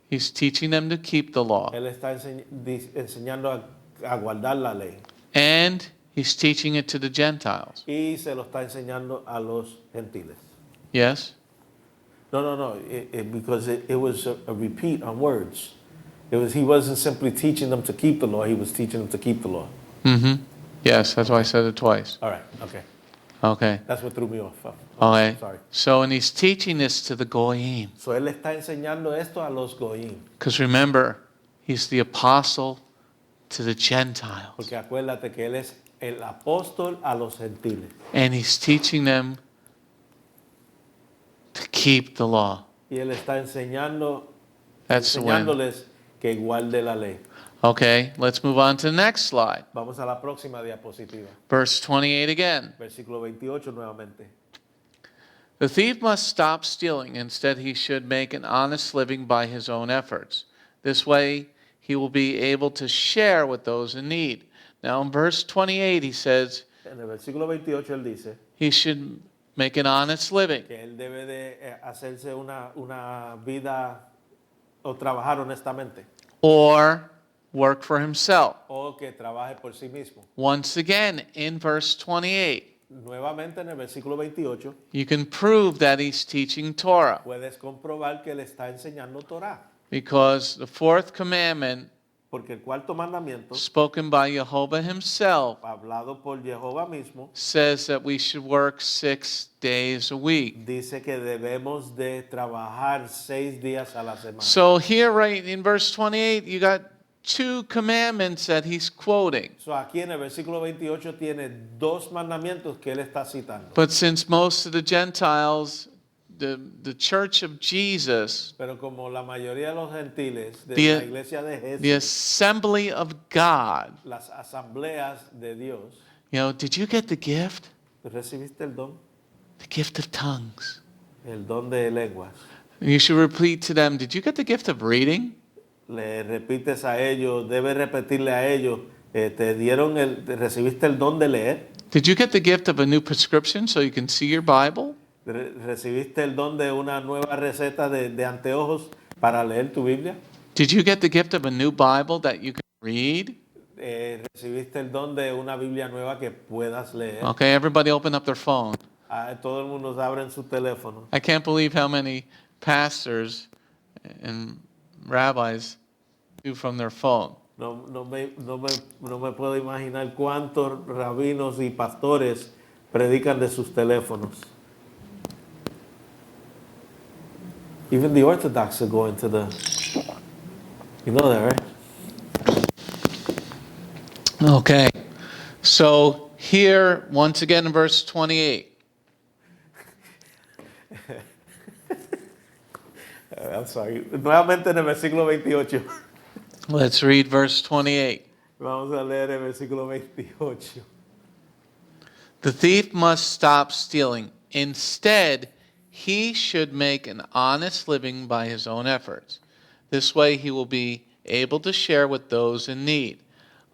He's teaching them to keep the law.
Él está enseñando a guardar la ley.
And he's teaching it to the Gentiles.
Y se lo está enseñando a los gentiles.
Yes?
No. Because it was a repeat on words. He wasn't simply teaching them to keep the law. He was teaching them to keep the law.
Mm-hmm. Yes, that's why I said it twice.
All right. Okay.
Okay.
That's what threw me off.
Okay.
Sorry.
So, and he's teaching this to the Goyim.
So él está enseñando esto a los goyim.
Because remember, he's the apostle to the Gentiles.
Porque acuérdate que él es el apóstol a los gentiles.
And he's teaching them to keep the law.
Y él está
Enseñándoles
que guarde la ley.
Okay, let's move on to the next slide.
Vamos a la próxima diapositiva.
Verse 28 again.
Versículo 28 nuevamente.
The thief must stop stealing. Instead, he should make an honest living by his own efforts. This way, he will be able to share with those in need. Now, in verse 28, he says
En el versículo 28 él dice,
he should make an honest living,
que él debe de hacerse una vida o trabajar honestamente
or work for himself.
o que trabaje por sí mismo.
Once again, in verse 28,
Nuevamente en el versículo 28
you can prove that he's teaching Torah,
puedes comprobar que él está enseñando Torah,
because the fourth commandment,
porque el cuarto mandamiento
spoken by Jehovah himself,
hablado por Jehová mismo
says that we should work 6 days a week.
dice que debemos de trabajar 6 días a la semana.
So here, right in verse 28, you got 2 commandments that he's quoting.
So aquí en el versículo 28 tiene 2 mandamientos que él está citando.
But since most of the Gentiles, the church of Jesus,
Pero como la mayoría de los gentiles de
The-
la iglesia de
the
Jesús,
assembly of God,
las asambleas de Dios,
did you get the gift?
¿tú recibiste el don?
The gift of tongues.
El don de lenguas.
You should repeat to them, did you get the gift of reading?
Le repites a ellos, debes repetirle a ellos, recibiste el don de leer,
Did you get the gift of a new prescription so you can see your Bible?
recibiste el don de una nueva receta de anteojos para leer tu Biblia,
Did you get the gift of a new Bible that you can read?
recibiste el don de una Biblia nueva que puedas leer.
Okay, everybody open up their phone.
Todo el mundo abre en su teléfono.
I can't believe how many pastors and rabbis do from their phone.
No me puedo imaginar cuántos rabinos y pastores predican de sus teléfonos. Even the Orthodox are going to the... You know that, right?
Okay, so here, once again in verse 28,
I'm sorry. Nuevamente en el versículo 28.
let's read verse 28.
Vamos a leer el versículo 28.
The thief must stop stealing. Instead, he should make an honest living by his own efforts. This way he will be able to share with those in need.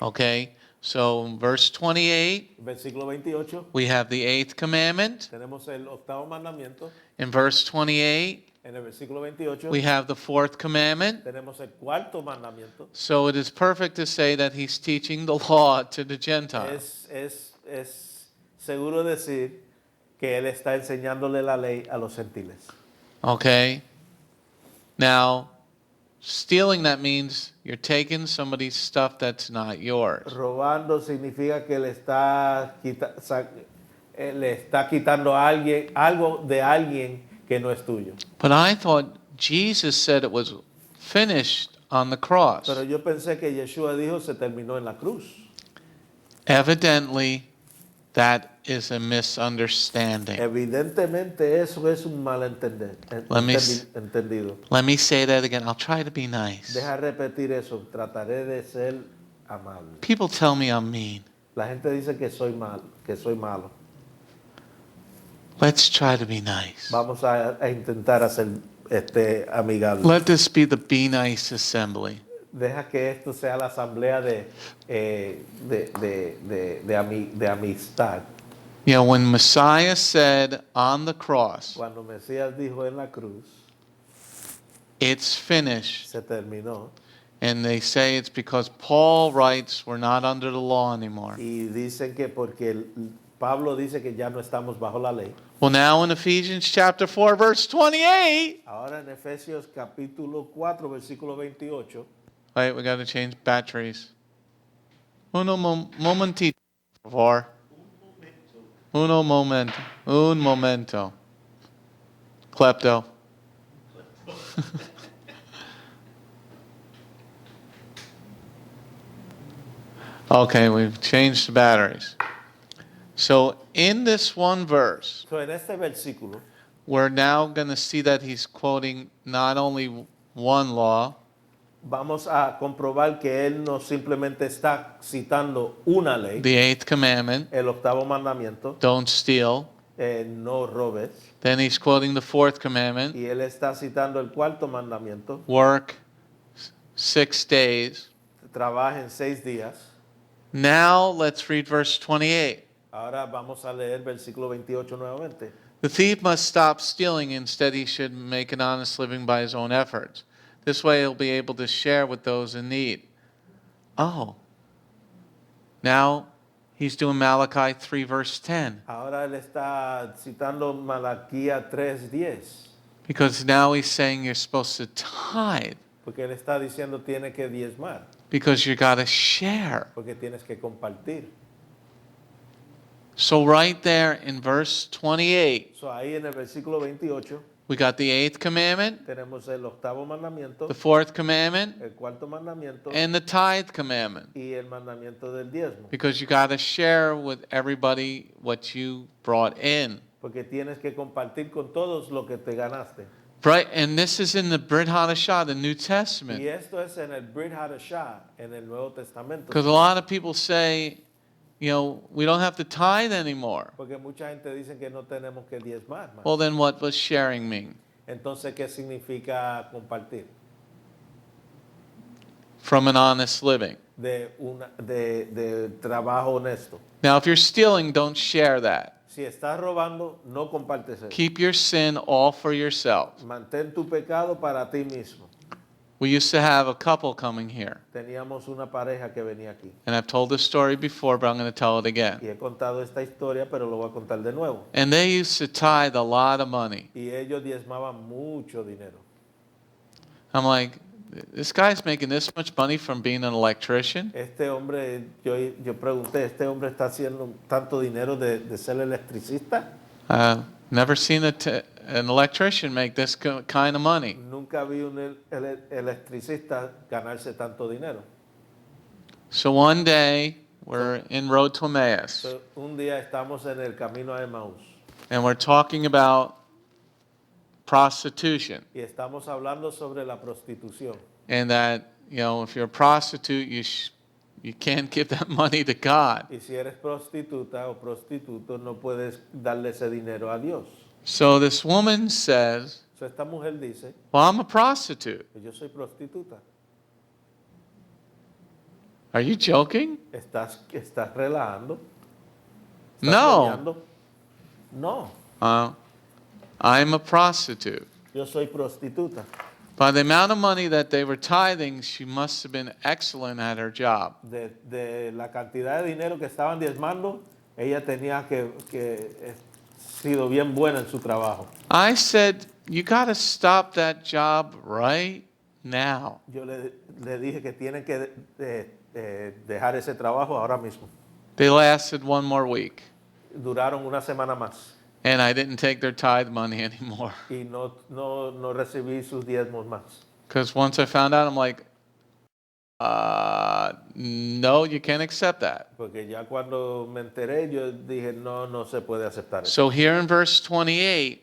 Okay, so in verse 28,
Versículo 28.
we have the 8th commandment.
Tenemos el 8º mandamiento.
In verse 28,
En el versículo 28
we have the 4th commandment.
tenemos el 4º mandamiento.
So it is perfect to say that he's teaching the law to the Gentiles.
Es seguro decir que él está enseñándole la ley a los gentiles.
Okay? Now, stealing, that means you're taking somebody's stuff that's not yours.
Robando significa que le está quitando a alguien, algo de alguien que no es tuyo.
But I thought Jesus said it was finished on the cross.
Pero yo pensé que Yeshua dijo se terminó en la cruz.
Evidently, that is a misunderstanding.
Evidentemente eso es un entendido.
Let me say that again. I'll try to be nice.
Deja repetir eso. Trataré de ser amable.
People tell me I'm mean.
La gente dice que soy malo.
Let's try to be nice.
Vamos a intentar hacer amigable.
Let this be the Be Nice assembly.
Deja que esto sea la asamblea de amistad.
You know, when Messiah said on the cross,
Cuando Mesías dijo en la cruz,
it's finished,
se terminó.
and they say it's because Paul writes we're not under the law anymore.
Y dicen que porque Pablo dice que ya no estamos bajo la ley.
Well, now in Ephesians chapter 4, verse 28,
Ahora en Efesios capítulo 4, versículo 28.
wait, we got to change batteries. Uno momentito, por favor. Un momento. Klepto. Okay, we've changed the batteries. So in this one verse,
So, en este versículo
we're now going to see that he's quoting not only one law,
vamos a comprobar que él no simplemente está citando una ley,
the 8th commandment,
el 8º mandamiento,
don't steal.
no robes,
Then he's quoting the 4th commandment,
y él está citando el 4º mandamiento,
work 6 days.
trabaja en 6 días.
Now let's read verse 28.
Ahora vamos a leer versículo 28 nuevamente.
The thief must stop stealing. Instead, he should make an honest living by his own efforts. This way, he'll be able to share with those in need. Oh, now he's doing Malachi 3, verse 10.
Ahora él está citando Malaquías 3:10.
Because now he's saying you're supposed to tithe.
Porque él está diciendo tiene que diezmar.
Because you got to share.
Porque tienes que compartir.
So right there in verse 28,
So ahí en el versículo 28
we got the 8th commandment,
tenemos el octavo mandamiento,
the 4th commandment,
el cuarto mandamiento
and the tithe commandment.
y el mandamiento del diezmo.
Because you got to share with everybody what you brought in.
Porque tienes que compartir con todos lo que te ganaste.
Right? And this is in the Brit Hadashah, the New Testament.
Y esto es en el Brit Hadashah, en el Nuevo Testamento.
Because a lot of people say, you know, we don't have to tithe anymore.
Porque mucha gente dice que no tenemos que diezmar más.
Well, then what does sharing mean?
Entonces, ¿qué significa compartir?
From an honest living.
De trabajo honesto.
Now, if you're stealing, don't share that.
Si estás robando, no compartes eso.
Keep your sin all for yourself.
Mantén tu pecado para ti mismo.
We used to have a couple coming here.
Teníamos una pareja que venía aquí.
And I've told this story before, but I'm going to tell it again.
Y he contado esta historia, pero lo voy a contar de nuevo.
And they used to tithe a lot of money.
Y ellos diezmaban mucho dinero.
I'm like, this guy's making this much money from being an electrician?
Este hombre, yo pregunté, ¿este hombre está haciendo tanto dinero de ser electricista?
Never seen an electrician make this kind of money.
Nunca vi un electricista ganarse tanto dinero.
So one day, we're en road to Emmaus.
So, un día estamos en el camino a Emmaus.
And we're talking about prostitution.
Y estamos hablando sobre la prostitución.
And that, you know, if you're a prostitute, you can't give that money to God.
Y si eres prostituta o prostituto, no puedes darle ese dinero a Dios.
So this woman says,
So, esta mujer dice,
well, I'm a prostitute.
yo soy prostituta.
Are you joking?
¿Estás relajando? ¿Estás
No.
bromeando? No,
I'm a prostitute.
yo soy prostituta.
By the amount of money that they were tithing, she must have been excellent at her job.
De la cantidad de dinero que estaban diezmando, ella tenía que sido bien buena en su trabajo.
I said, you got to stop that job right now.
Yo le dije que tienen que dejar ese trabajo ahora mismo.
They lasted one more week.
Duraron una semana más
And I didn't take their tithe money anymore.
y no recibí sus diezmos más.
Because once I found out, I'm like, no, you can't accept that.
Porque ya cuando me enteré, yo dije, no se puede aceptar eso.
So here in verse 28,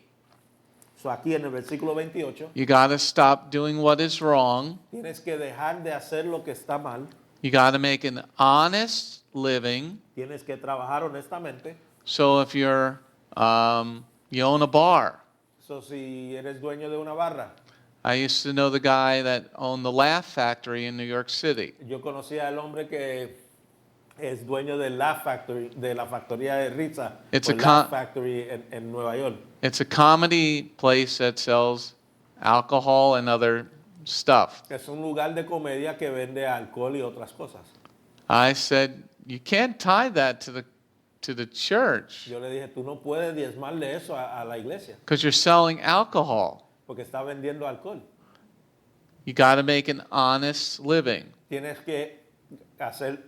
So aquí en el versículo 28,
you got to stop doing what is wrong.
tienes que dejar de hacer lo que está mal,
You got to make an honest living.
tienes que trabajar honestamente.
So if you're, you own a bar.
So si eres dueño de una barra,
I used to know the guy that owned the Laugh Factory in New York City.
yo conocía al hombre que es dueño de la factoría de risa,
It's
o
a
Laugh Factory en Nueva York.
It's a comedy place that sells alcohol and other stuff.
Es un lugar de comedia que vende alcohol y otras cosas.
I said, you can't tie that to the church
Yo le dije, tú no puedes diezmarle eso a la iglesia,
because you're selling alcohol.
porque está vendiendo alcohol.
You got to make an honest living.
Tienes que hacer,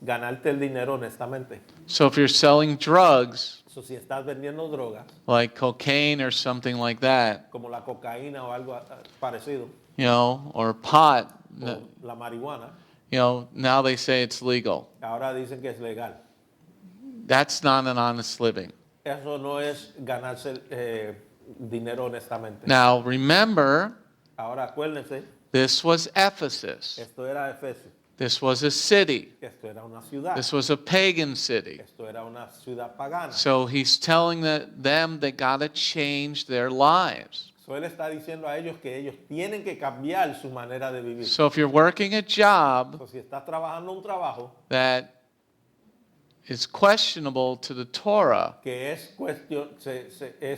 ganarte el dinero honestamente.
So if you're selling drugs,
So, si estás vendiendo drogas,
like cocaine or something like that,
como la cocaína o algo parecido,
you know, or pot,
o la marihuana,
you know, now they say it's legal.
ahora dicen que es legal.
That's not an honest living.
Eso no es ganarse dinero honestamente.
Now remember,
Ahora acuérdense,
this was Ephesus.
esto era Efesios,
This was a city.
esto era una ciudad,
This was a pagan city.
esto era una ciudad pagana.
So he's telling them they got to change their lives.
So, él está diciendo a ellos que ellos tienen que cambiar su manera de vivir.
So if you're working a job
So, si estás trabajando un trabajo
that is questionable to the Torah,
que es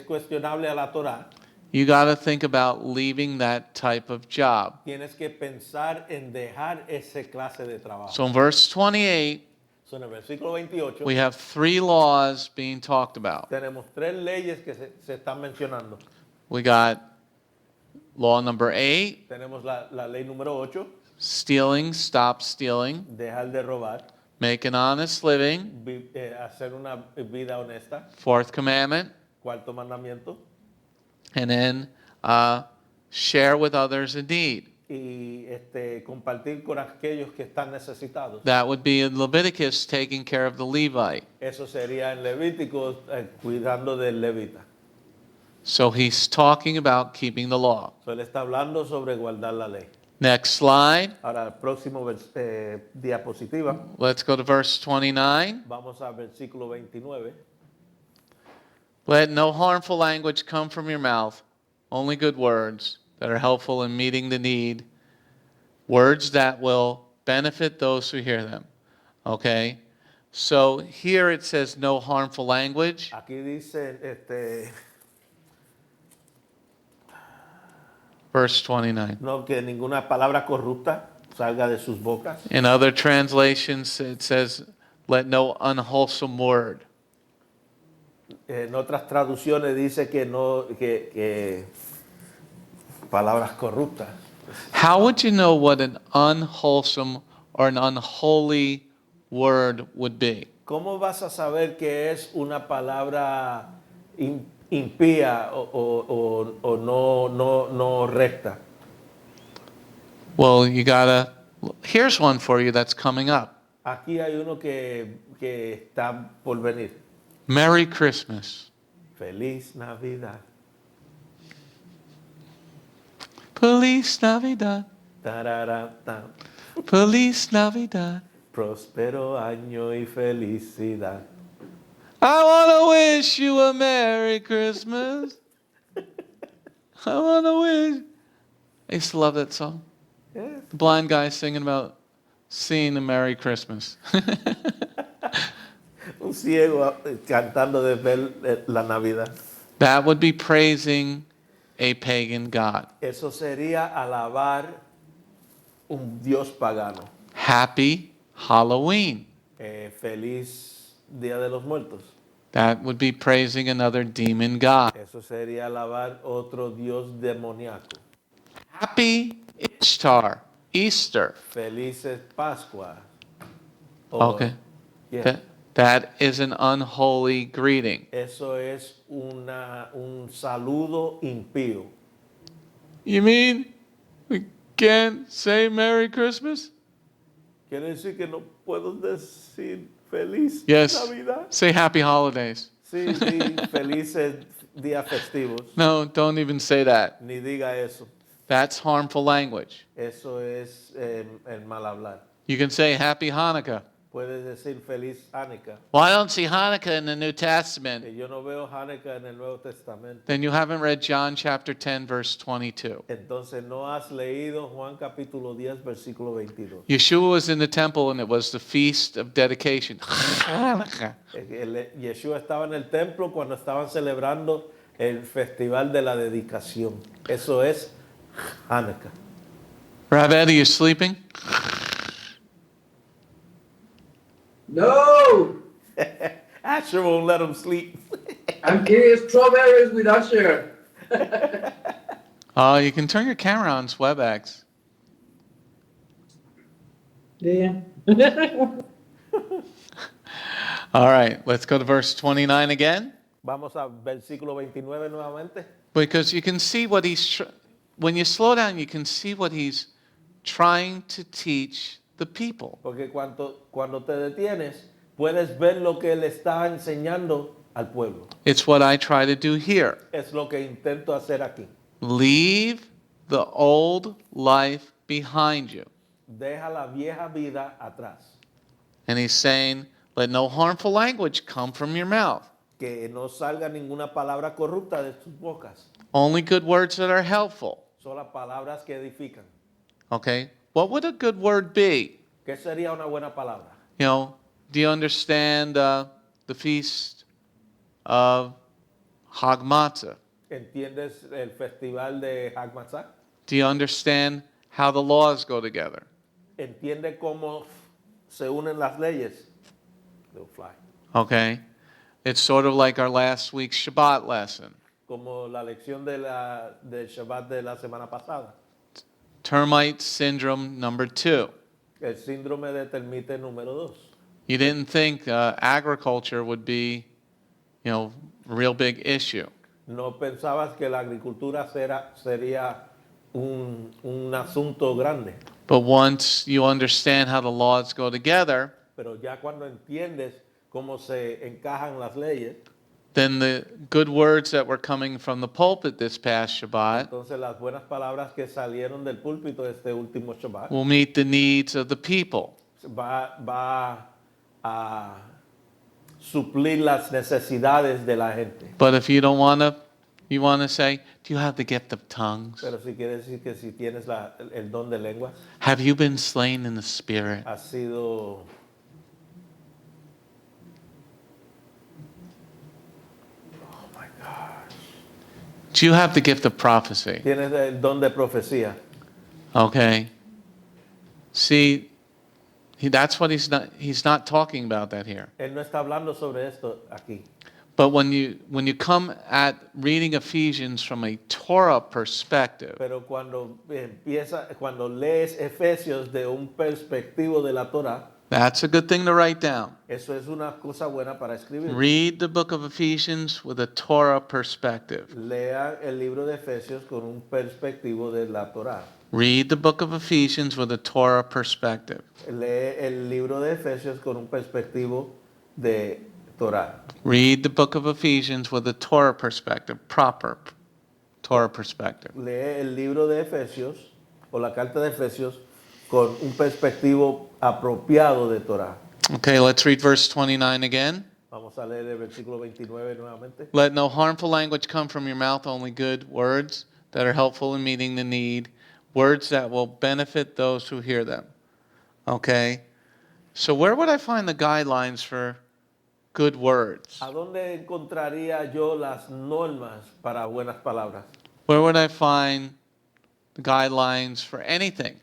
cuestionable a la Torah,
you got to think about leaving that type of job.
tienes que pensar en dejar ese clase de trabajo.
So in verse 28,
So, en el versículo 28
we have 3 laws being talked about.
tenemos 3 leyes que se están mencionando.
We got law number 8,
Tenemos la ley número 8,
stealing, stop stealing,
dejar de robar,
make an honest living.
hacer una vida honesta.
4th commandment,
Cuarto mandamiento.
and then share with others in need.
Y compartir con aquellos que están necesitados.
That would be in Leviticus taking care of the Levite.
Eso sería en Levítico, cuidando del levita.
So he's talking about keeping the law.
So, él está hablando sobre guardar la ley.
Next slide.
Ahora, el próximo diapositiva,
Let's go to verse 29.
vamos al versículo 29.
Let no harmful language come from your mouth, only good words that are helpful in meeting the need, words that will benefit those who hear them. Okay? So here it says no harmful language.
Aquí dice,
Verse 29.
no, que ninguna palabra corrupta salga de sus bocas.
In other translations, it says, let no unwholesome word.
En otras traducciones dice que no, que palabras corruptas.
How would you know what an unwholesome or an unholy word would be?
¿Cómo vas a saber que es una palabra impía o no recta?
Well, here's one for you that's coming up.
Aquí hay uno que está por venir.
Merry Christmas.
Feliz Navidad.
Feliz Navidad.
Tararata.
Feliz Navidad.
Próspero año y felicidad.
I want to wish you a Merry Christmas. I want to wish. I used to love that song.
Yes.
The blind guy singing about seeing a Merry Christmas.
Un ciego cantando de ver la Navidad.
That would be praising a pagan god.
Eso sería alabar un Dios pagano.
Happy Halloween.
Feliz Día de los Muertos.
That would be praising another demon god.
Eso sería alabar otro Dios demoníaco.
Happy Ishtar, Easter.
Felices Pascua.
Okay.
Yeah.
That is an unholy greeting.
Eso es un saludo impío.
You mean we can't say Merry Christmas?
Quiere decir que no puedo decir feliz
Yes.
Navidad.
Say Happy Holidays.
Sí, felices días festivos.
No, don't even say that.
Ni diga eso.
That's harmful language.
Eso es el mal hablar.
You can say Happy Hanukkah.
Puedes decir feliz Hanukkah.
Well, I don't see Hanukkah in the New Testament.
Que yo no veo Hanukkah en el Nuevo Testamento.
Then you haven't read John chapter 10, verse 22.
Entonces no has leído Juan capítulo 10, versículo 22.
Yeshua was in the temple and it was the feast of dedication. Hanukkah.
Yeshua estaba en el templo cuando estaban celebrando el festival de la dedicación. Eso es Hanukkah.
Rabbi, are you sleeping?
No!
Asher won't let him sleep.
I'm getting strawberries with Usher.
Oh, you can turn your camera on, it's WebEx.
Yeah.
All right, let's go to verse 29 again.
Vamos a versículo 29 nuevamente.
Because you can see what when you slow down, you can see what he's trying to teach the people.
Porque cuando te detienes, puedes ver lo que él está enseñando al pueblo.
It's what I try to do here.
Es lo que intento hacer aquí.
Leave the old life behind you.
Deja la vieja vida atrás.
And he's saying, let no harmful language come from your mouth.
Que no salga ninguna palabra corrupta de tus bocas.
Only good words that are helpful.
Son las palabras que edifican.
Okay? What would a good word be?
¿Qué sería una buena palabra?
You know, Do you understand the feast of Hag Matzah?
¿Entiendes el festival de Hag Matzah?
Do you understand how the laws go together?
¿Entiende cómo se unen las leyes? They'll fly.
Okay. It's sort of like our last week's Shabbat lesson.
Como la lección del Shabbat de la semana pasada.
Termite syndrome number 2.
El síndrome de termite número 2.
You didn't think agriculture would be, a real big issue.
No pensabas que la agricultura sería un asunto grande.
But once you understand how the laws go together,
Pero ya cuando entiendes cómo se encajan las leyes,
then the good words that were coming from the pulpit this past Shabbat
entonces las buenas palabras que salieron del púlpito de este último Shabbat
will meet the needs of the people.
va a suplir las necesidades de la gente.
But if you don't want to, you want to say, do you have the gift of tongues?
Pero si quieres decir que si tienes el don de lenguas,
Have you been slain in the spirit?
has sido
Do you have the gift of prophecy?
tienes el don de profecía.
Okay. See, that's what he's not talking about that here.
Él no está hablando sobre esto aquí.
But when you come at reading Ephesians from a Torah perspective,
Pero cuando lees Efesios de un perspectivo de la Torah,
that's a good thing to write down.
eso es una cosa buena para escribir.
Read the book of Ephesians with a Torah perspective.
Lean el libro de Efesios con un perspectivo de la Torah.
Read the book of Ephesians with a Torah perspective.
Lee el libro de Efesios con un perspectivo de Torah.
Read the book of Ephesians with a Torah perspective, proper Torah perspective.
Lee el libro de Efesios o la carta de Efesios con un perspectivo apropiado de Torah.
Okay, let's read verse 29 again.
Vamos a leer el versículo 29 nuevamente.
Let no harmful language come from your mouth, only good words that are helpful in meeting the need, words that will benefit those who hear them. Okay? So where would I find the guidelines for good words?
¿A dónde encontraría yo las normas para buenas palabras?
Where would I find the guidelines for anything?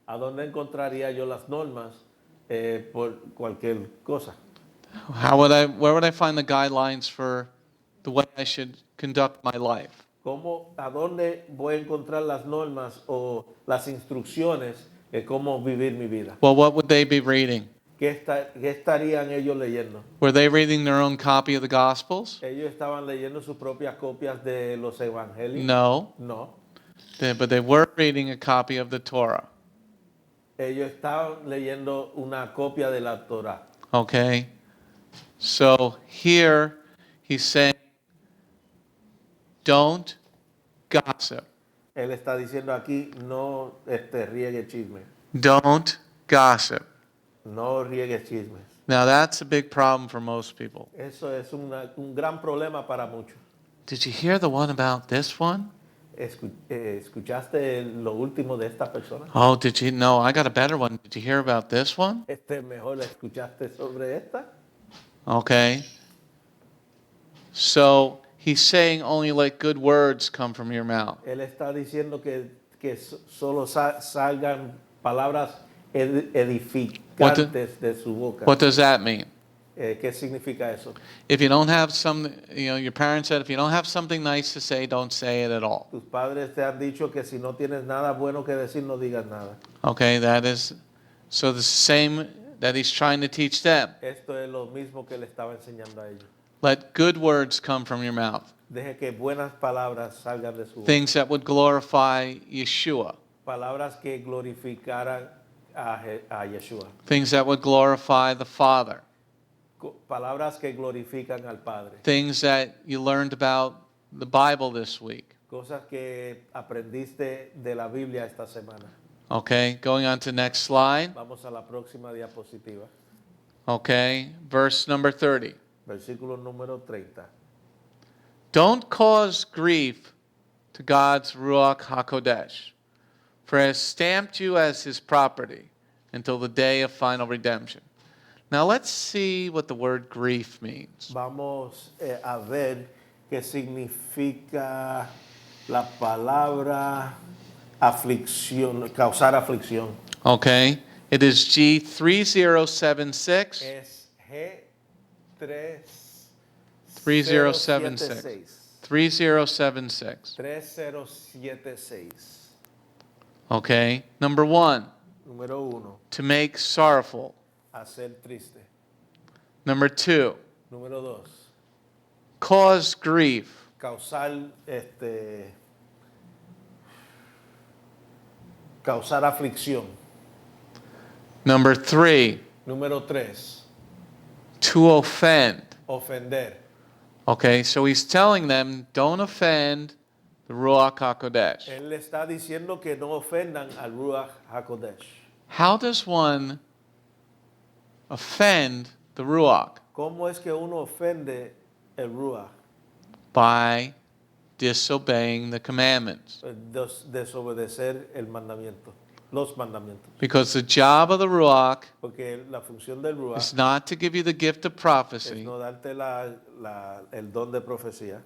¿A dónde encontraría yo las normas por cualquier cosa?
Where would I find the guidelines for the way I should conduct my life?
¿A dónde voy a encontrar las normas o las instrucciones de cómo vivir mi vida?
Well, what would they be reading?
¿Qué estarían ellos leyendo?
Were they reading their own copy of the Gospels?
¿Ellos estaban leyendo sus propias copias de los evangelios?
No.
No.
But they were reading a copy of the Torah.
Ellos estaban leyendo una copia de la Torah.
Okay? So here he's saying, don't gossip.
Él está diciendo aquí, no riegue chisme.
Don't gossip.
No riegue chismes.
Now that's a big problem for most people.
Eso es un gran problema para muchos.
Did you hear the one about this one?
¿Escuchaste lo último de esta persona?
Oh, did you? No, I got a better one. Did you hear about this one?
Mejor la escuchaste sobre esta.
Okay. So he's saying only let good words come from your mouth.
Él está diciendo que solo salgan palabras edificantes de su boca.
What does that mean?
¿Qué significa eso?
If you don't have your parents said, if you don't have something nice to say, don't say it at all.
Tus padres te han dicho que si no tienes nada bueno que decir, no digas nada.
Okay, so the same that he's trying to teach them.
Esto es lo mismo que le estaba enseñando a ellos.
Let good words come from your mouth.
Deje que buenas palabras salgan de su boca.
Things that would glorify Yeshua.
Palabras que glorificaran a Yeshua.
Things that would glorify the Father.
Palabras que glorifican al Padre.
Things that you learned about the Bible this week.
Cosas que aprendiste de la Biblia esta semana.
Okay, going on to next slide.
Vamos a la próxima diapositiva.
Okay, verse number 30.
Versículo número 30.
Don't cause grief to God's Ruach HaKodesh, for he has stamped you as his property until the day of final redemption. Now let's see what the word grief means.
Vamos a ver qué significa la palabra aflicción, causar aflicción.
Okay? It is G3076.
Es G3
3076. 3076.
3076.
Okay? Number 1,
Número 1,
to make sorrowful.
hacer triste.
Number 2,
Número 2,
cause grief.
causar causar aflicción.
Number 3,
Número 3,
to offend.
ofender.
Okay, so he's telling them, don't offend the Ruach HaKodesh.
Él le está diciendo que no ofendan al Ruach HaKodesh.
How does one offend the Ruach?
¿Cómo es que uno ofende el Ruach?
By disobeying the commandments.
Desobedecer el mandamiento, los mandamientos.
Because the job of the Ruach
Porque la función del Ruach
is not to give you the gift of
es
prophecy,
no darte el don de profecía.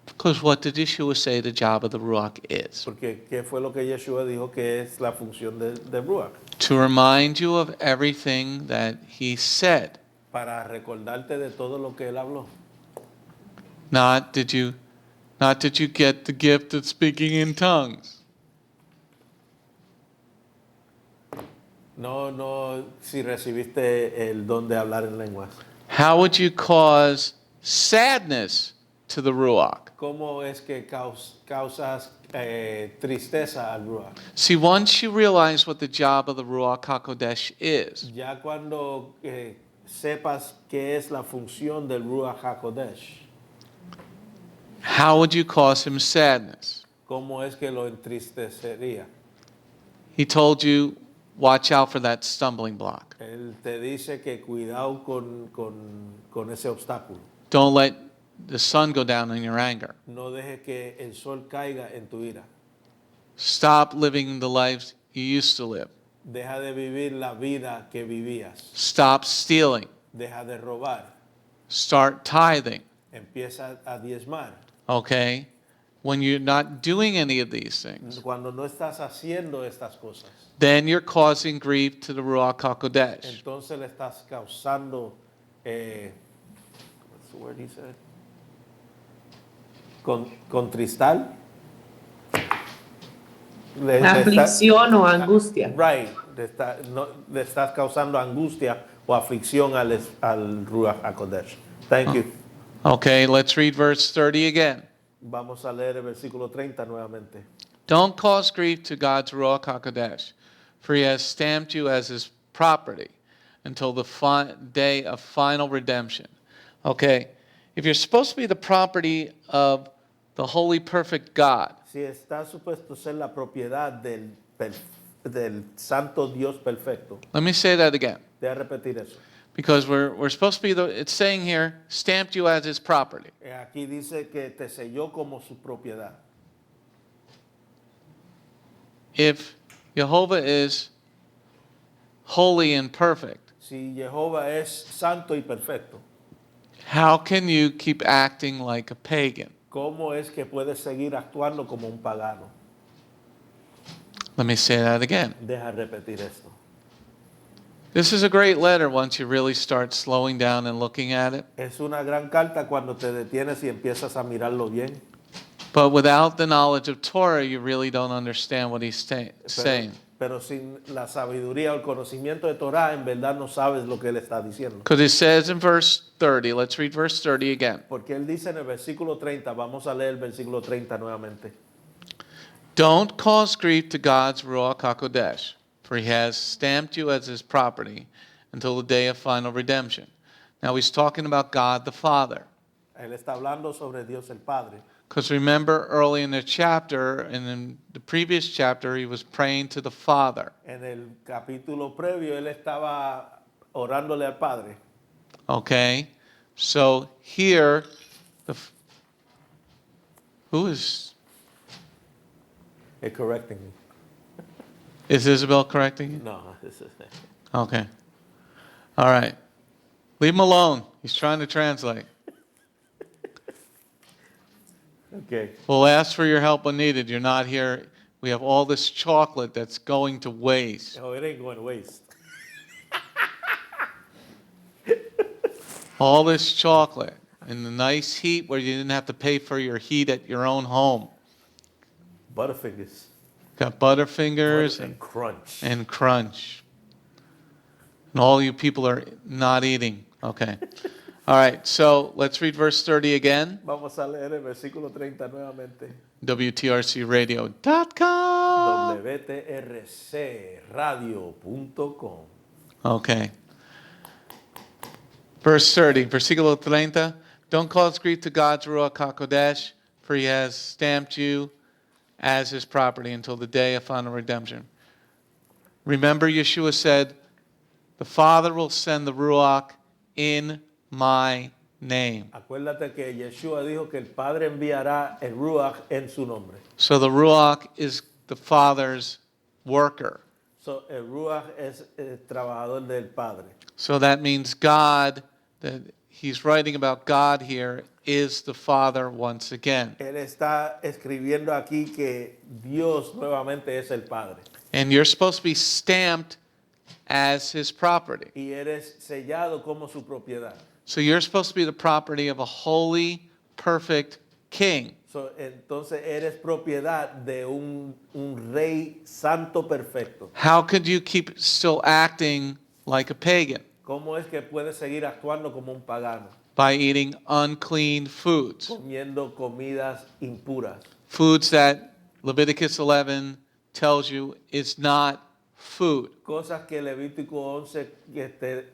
because what did Yeshua say the job of the Ruach is?
Porque ¿qué fue lo que Yeshua dijo que es la función del Ruach?
To remind you of everything that he said.
Para recordarte de todo lo que él habló.
Not did you get the gift of speaking in tongues.
No, si recibiste el don de hablar en lenguas.
How would you cause sadness to the Ruach?
¿Cómo es que causas tristeza al Ruach?
See, once you realize what the job of the Ruach HaKodesh is,
Ya cuando sepas qué es la función del Ruach HaKodesh,
how would you cause him sadness?
¿cómo es que lo entristecería?
He told you, watch out for that stumbling block.
Él te dice que cuidado con ese obstáculo.
Don't let the sun go down in your anger.
No dejes que el sol caiga en tu ira.
Stop living the lives you used to live.
Deja de vivir la vida que vivías.
Stop stealing.
Deja de robar.
Start tithing.
Empieza a diezmar.
Okay? When you're not doing any of these things,
Cuando no estás haciendo estas cosas,
then you're causing grief to the Ruach HaKodesh.
entonces le estás causando, what's the word he said? Contristar.
Aflicción o angustia.
Right. Le estás causando angustia o aflicción al Ruach HaKodesh. Thank you.
Okay, let's read verse 30 again.
Vamos a leer el versículo 30 nuevamente.
Don't cause grief to God's Ruach HaKodesh, for he has stamped you as his property until the day of final redemption. Okay, if you're supposed to be the property of the holy, perfect God,
Si está supuesto ser la propiedad del santo Dios perfecto,
let me say that again,
voy a repetir eso.
because we're supposed to be it's saying here, stamped you as his property.
Aquí dice que te selló como su propiedad.
If Jehovah is holy and perfect,
Si Jehová es santo y perfecto,
how can you keep acting like a pagan?
¿cómo es que puedes seguir actuando como un pagano?
Let me say that again.
Deja repetir esto.
This is a great letter once you really start slowing down and looking at it.
Es una gran carta cuando te detienes y empiezas a mirarlo bien.
But without the knowledge of Torah, you really don't understand what he's saying.
Pero sin la sabiduría o el conocimiento de Torah, en verdad no sabes lo que él está diciendo.
Because it says in verse 30, let's read verse 30 again.
Porque él dice en el versículo 30, vamos a leer el versículo 30 nuevamente.
Don't cause grief to God's Ruach HaKodesh, for he has stamped you as his property until the day of final redemption. Now he's talking about God the Father.
Él está hablando sobre Dios el Padre.
Because remember early in the chapter, and in the previous chapter, he was praying to the Father.
En el capítulo previo, él estaba orándole al Padre.
Okay? So here, who is
Correcting me.
Isabel correcting you?
No, this is
Okay. All right. Leave him alone. He's trying to translate.
Okay.
We'll ask for your help when needed. You're not here. We have all this chocolate that's going to waste.
Oh, it ain't going to waste.
All this chocolate in the nice heat where you didn't have to pay for your heat at your own home.
Butterfingers.
Got Butterfingers
And crunch.
and Crunch. And all you people are not eating. Okay. All right, so let's read verse 30 again.
Vamos a leer el versículo 30 nuevamente.
WTRCradio.com.
WTRCradio.com.
Okay. Verse 30, versículo 30. Don't cause grief to God's Ruach HaKodesh, for he has stamped you as his property until the day of final redemption. Remember, Yeshua said, the Father will send the Ruach in my name.
Acuérdate que Yeshua dijo que el Padre enviará el Ruach en su nombre.
So the Ruach is the Father's worker.
So, el Ruach es el trabajador del Padre.
So that means God, that he's writing about God here, is the Father once again.
Él está escribiendo aquí que Dios nuevamente es el Padre.
And you're supposed to be stamped as his property.
Y eres sellado como su propiedad.
So you're supposed to be the property of a holy, perfect king.
So, entonces eres propiedad de un rey santo perfecto.
How could you keep still acting like a pagan?
¿Cómo es que puedes seguir actuando como un pagano?
By eating unclean foods.
Comiendo comidas impuras.
Foods that Leviticus 11 tells you is not food.
Cosas que Levítico 11 que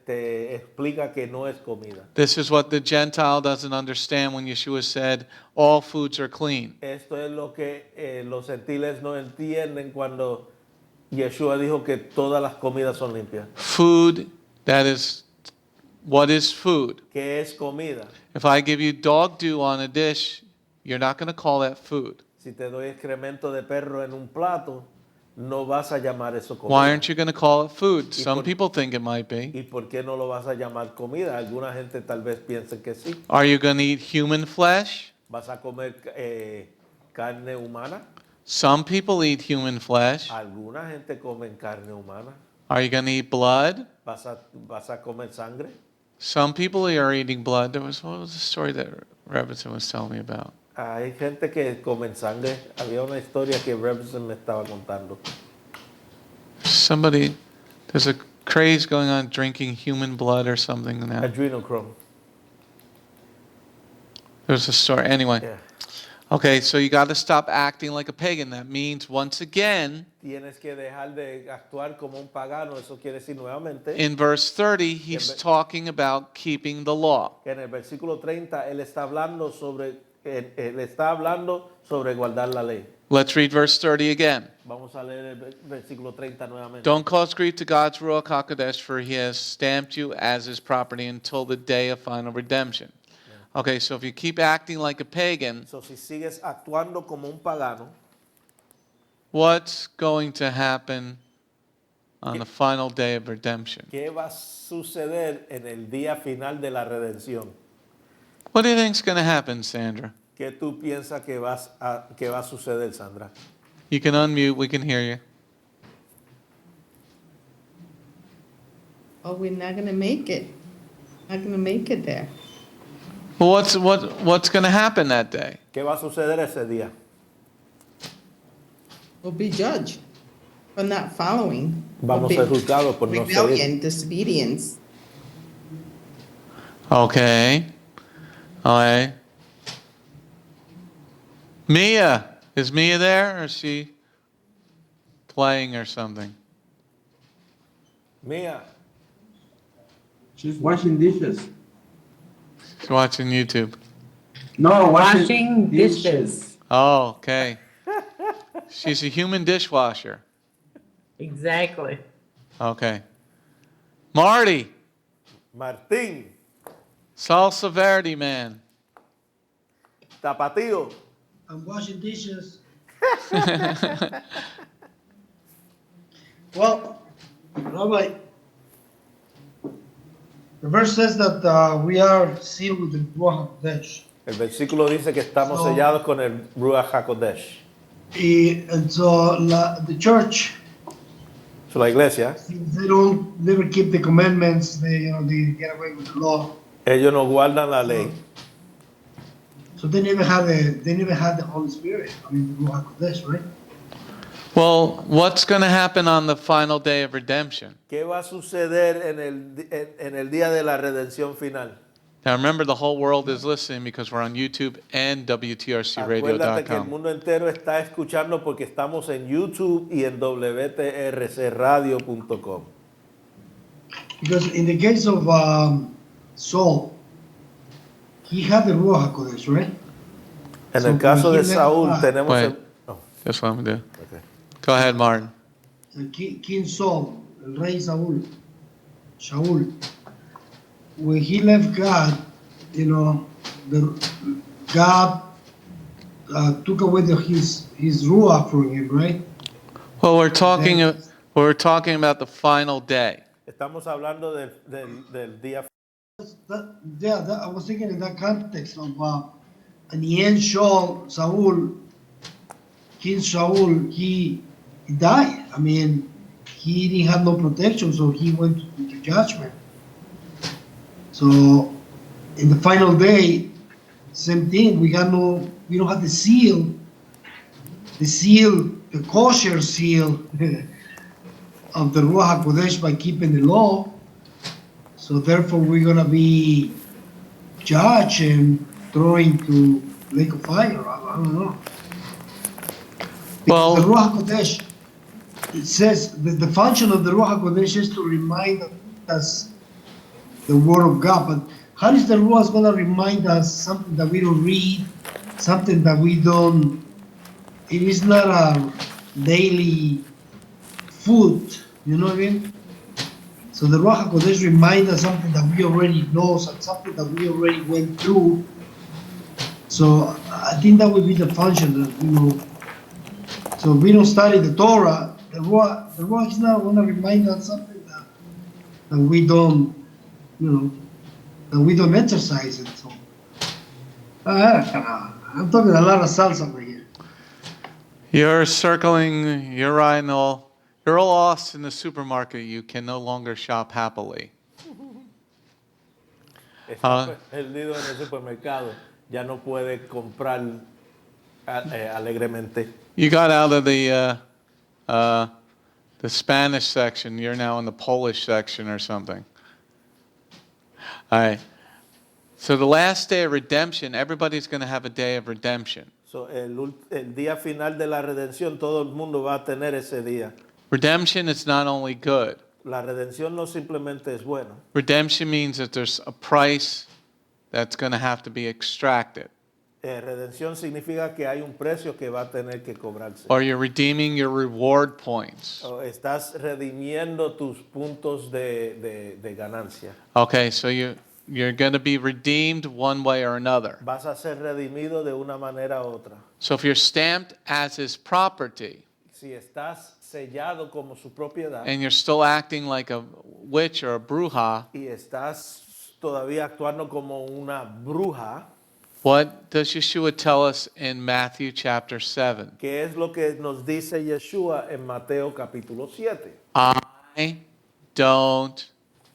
te explica que no es comida.
This is what the Gentile doesn't understand when Yeshua said, all foods are clean.
Esto es lo que los gentiles no entienden cuando Yeshua dijo que todas las comidas son limpias.
Food, that is, what is food?
¿Qué es comida?
If I give you dog dew on a dish, you're not going to call that food.
Si te doy excremento de perro en un plato, no vas a llamar eso comida.
Why aren't you going to call it food?
Y
Some
por-
people think it might be.
¿Y por qué no lo vas a llamar comida? Alguna gente tal vez piense que sí.
Are you going to eat human flesh?
¿Vas a comer carne humana?
Some people eat human flesh.
Alguna gente come carne humana.
Are you going to eat blood?
¿Vas a comer sangre?
Some people are eating blood. What was the story that Rebbetzin was telling me about?
Hay gente que come sangre. Había una historia que Rebson me estaba contando.
There's a craze going on drinking human blood or something now.
Adrenochrome.
There's a story. Anyway.
Yeah.
Okay, so you got to stop acting like a pagan. That means, once again,
Tienes que dejar de actuar como un pagano. Eso quiere decir nuevamente
in verse 30, he's talking about keeping the law.
que en el versículo 30 él está hablando sobre guardar la ley.
Let's read verse 30 again.
Vamos a leer el versículo 30 nuevamente.
Don't cause grief to God's Ruach HaKodesh, for he has stamped you as his property until the day of final redemption. Okay, so if you keep acting like a pagan,
So, si sigues actuando como un pagano,
what's going to happen on the final day of redemption?
¿qué va a suceder en el día final de la redención?
What do you think's going to happen, Sandra?
¿Qué tú piensas que va a suceder, Sandra?
You can unmute, we can hear you.
Oh, we're not gonna make it. Not gonna make it there.
Well, what's going to happen that day?
¿Qué va a suceder ese día?
We'll be judged for not following.
Vamos a ser juzgados por no seguir.
Rebellion, disobedience.
Okay. All right. Mia. Is Mia there, or is she playing or something?
Mía,
She's washing dishes.
She's watching YouTube.
No,
Washing dishes.
Oh, okay. She's a human dishwasher.
Exactly.
Okay. Marty.
Martín,
Salsa Verde, man.
Tapatío.
I'm washing dishes.
Well, Rabbi,
The verse says that we are sealed with the Ruach HaKodesh.
El versículo dice que estamos
So-
sellados con el Ruach HaKodesh.
And so the church,
So, la iglesia,
since they don't never keep the commandments, they get away with the law.
ellos no guardan la ley.
So they never had the Holy Spirit. I mean, the Ruach HaKodesh, right?
Well, what's going to happen on the final day of redemption?
¿Qué va a suceder en el día de la redención final?
Now remember, the whole world is listening because we're on YouTube and
Acuérdate que el
WTRCradio.com.
mundo entero está escuchando porque estamos en YouTube y en WTRCradio.com.
Because in the case of Saul, he had the Ruach HaKodesh, right?
En
So
el caso
when
de
he
Saúl
left,
tenemos...
Wait. That's what I'm going to do.
Okay.
Go ahead, Martin.
King Saul, el rey Sha'ul, when he left God, God took away his ruach from him, right?
Well, we're talking about the final day.
Estamos hablando del día.
I was thinking in that context of, in the end, King Sha'ul, he died. I mean, he didn't have no protection, so he went into judgment. So, in the final day, same thing. We don't have the seal, the kosher seal of the Ruach HaKodesh by keeping the law. So therefore, we're gonna be judged and thrown into lake of fire. I don't know.
Well-
The Ruach HaKodesh, it says the function of the Ruach HaKodesh is to remind us the Word of God. But how is the Ruach gonna remind us something that we don't read, something that we don't? It is not a daily food. You know what I mean? So the Ruach HaKodesh reminds us something that we already know, something that we already went through. So I think that would be the function that, so if we don't study the Torah, the Ruach is not going to remind us something that we don't, that we don't exercise it. So I'm talking a lot of salsa over here.
You're circling, you're lost in the supermarket. You can no longer shop happily.
Está perdido en el supermercado. Ya no puede comprar alegremente.
You got out of the Spanish section. You're now in the Polish section or something. All right. So the last day of redemption, everybody's going to have a day of redemption.
So, el día final de la redención, todo el mundo va a tener ese día.
Redemption is not only good.
La redención no simplemente es buena.
Redemption means that there's a price that's going to have to be extracted.
Redención significa que hay un precio que va a tener que cobrarse.
Or you're redeeming your reward points.
O estás redimiendo tus puntos de ganancia.
Okay, so you're going to be redeemed one way or another.
Vas a ser redimido de una manera u otra.
So if you're stamped as his property
Si estás sellado como su propiedad
and you're still acting like a witch or a bruja,
y estás todavía actuando como una bruja,
what does Yeshua tell us in Matthew chapter 7?
¿qué es lo que nos dice Yeshua en Mateo capítulo 7?
I don't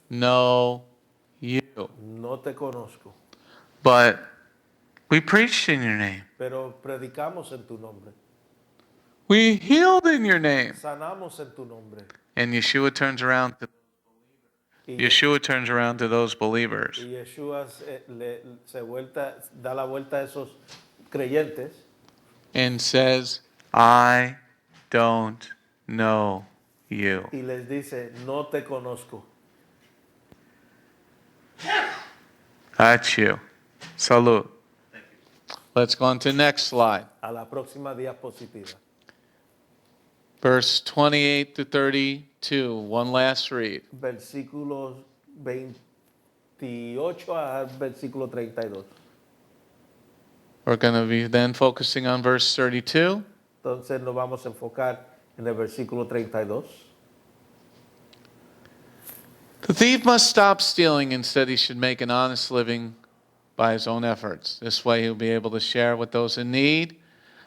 know you,
No te conozco,
but we preached in your name.
pero predicamos en tu nombre.
We healed in your name.
Sanamos en tu nombre.
And Yeshua turns around to those believers.
Y Yeshua da la vuelta a esos creyentes
And says, I don't know you.
y les dice, no te conozco.
That's you. Salud. Let's go on to the next slide.
A la próxima diapositiva.
Verse 28 to 32. One last read.
Versículos 28 a versículo 32.
We're going to be then focusing on verse 32.
Entonces nos vamos a enfocar en el versículo 32.
The thief must stop stealing. Instead, he should make an honest living by his own efforts. This way, he'll be able to share with those in need.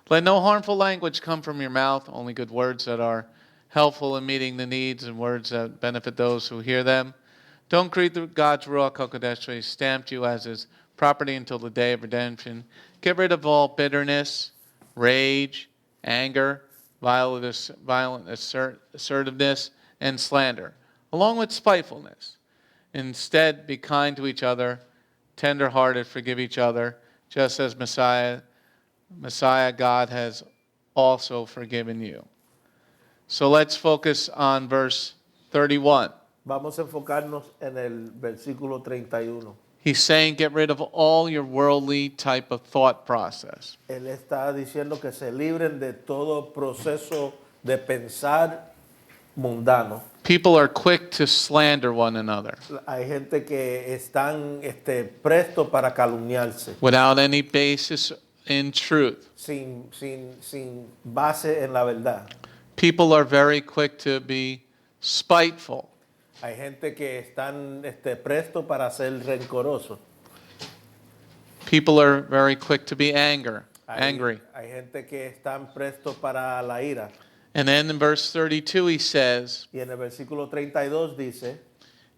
Let no harmful language come from your mouth, only good words that are helpful in meeting the needs and words that benefit those who hear them. Don't greet God's Ruach HaKodesh, where he stamped you as his property until the day of redemption. Get rid of all bitterness, rage, anger, violent assertiveness, and slander, along with spitefulness. Instead, be kind to each other, tender-hearted, forgive each other, just as Messiah God has also forgiven you. So let's focus on verse 31.
Vamos a enfocarnos en el versículo 31.
He's saying get rid of all your worldly type of thought process.
Él está diciendo que se libren de todo proceso de pensar mundano.
People are quick to slander one another
Hay gente que están prestos para calumniarse,
without any basis in truth.
sin base en la verdad.
People are very quick to be spiteful.
Hay gente que están prestos para ser rencorosos.
People are very quick to be angry.
Hay gente que están prestos para la ira.
And then in verse 32 he says,
Y en el versículo 32 dice,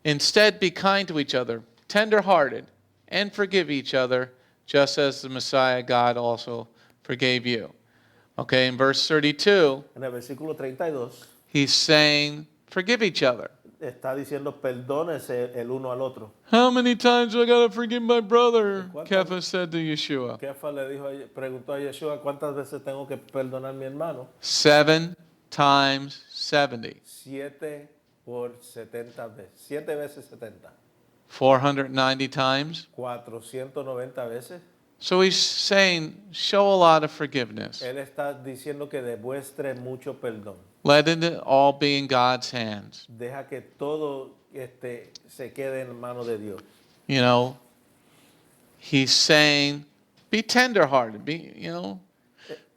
instead be kind to each other, tender-hearted, and forgive each other, just as the Messiah God also forgave you. Okay, in verse 32,
en el versículo 32,
he's saying, forgive each other.
está diciendo perdónense el uno al otro.
How many times do I got to forgive my brother?
¿Cuántas-
Kepha said to Yeshua.
Kefa le preguntó a Yeshua cuántas veces tengo que perdonar a mi hermano.
7 times 70.
7 por 70 veces. 7 veces 70.
490 times.
490 veces.
So he's saying, show a lot of forgiveness.
Él está diciendo que demuestre mucho perdón.
Let it all be in God's hands.
Deja que todo se quede en manos de Dios.
You know, he's saying, be tender-hearted.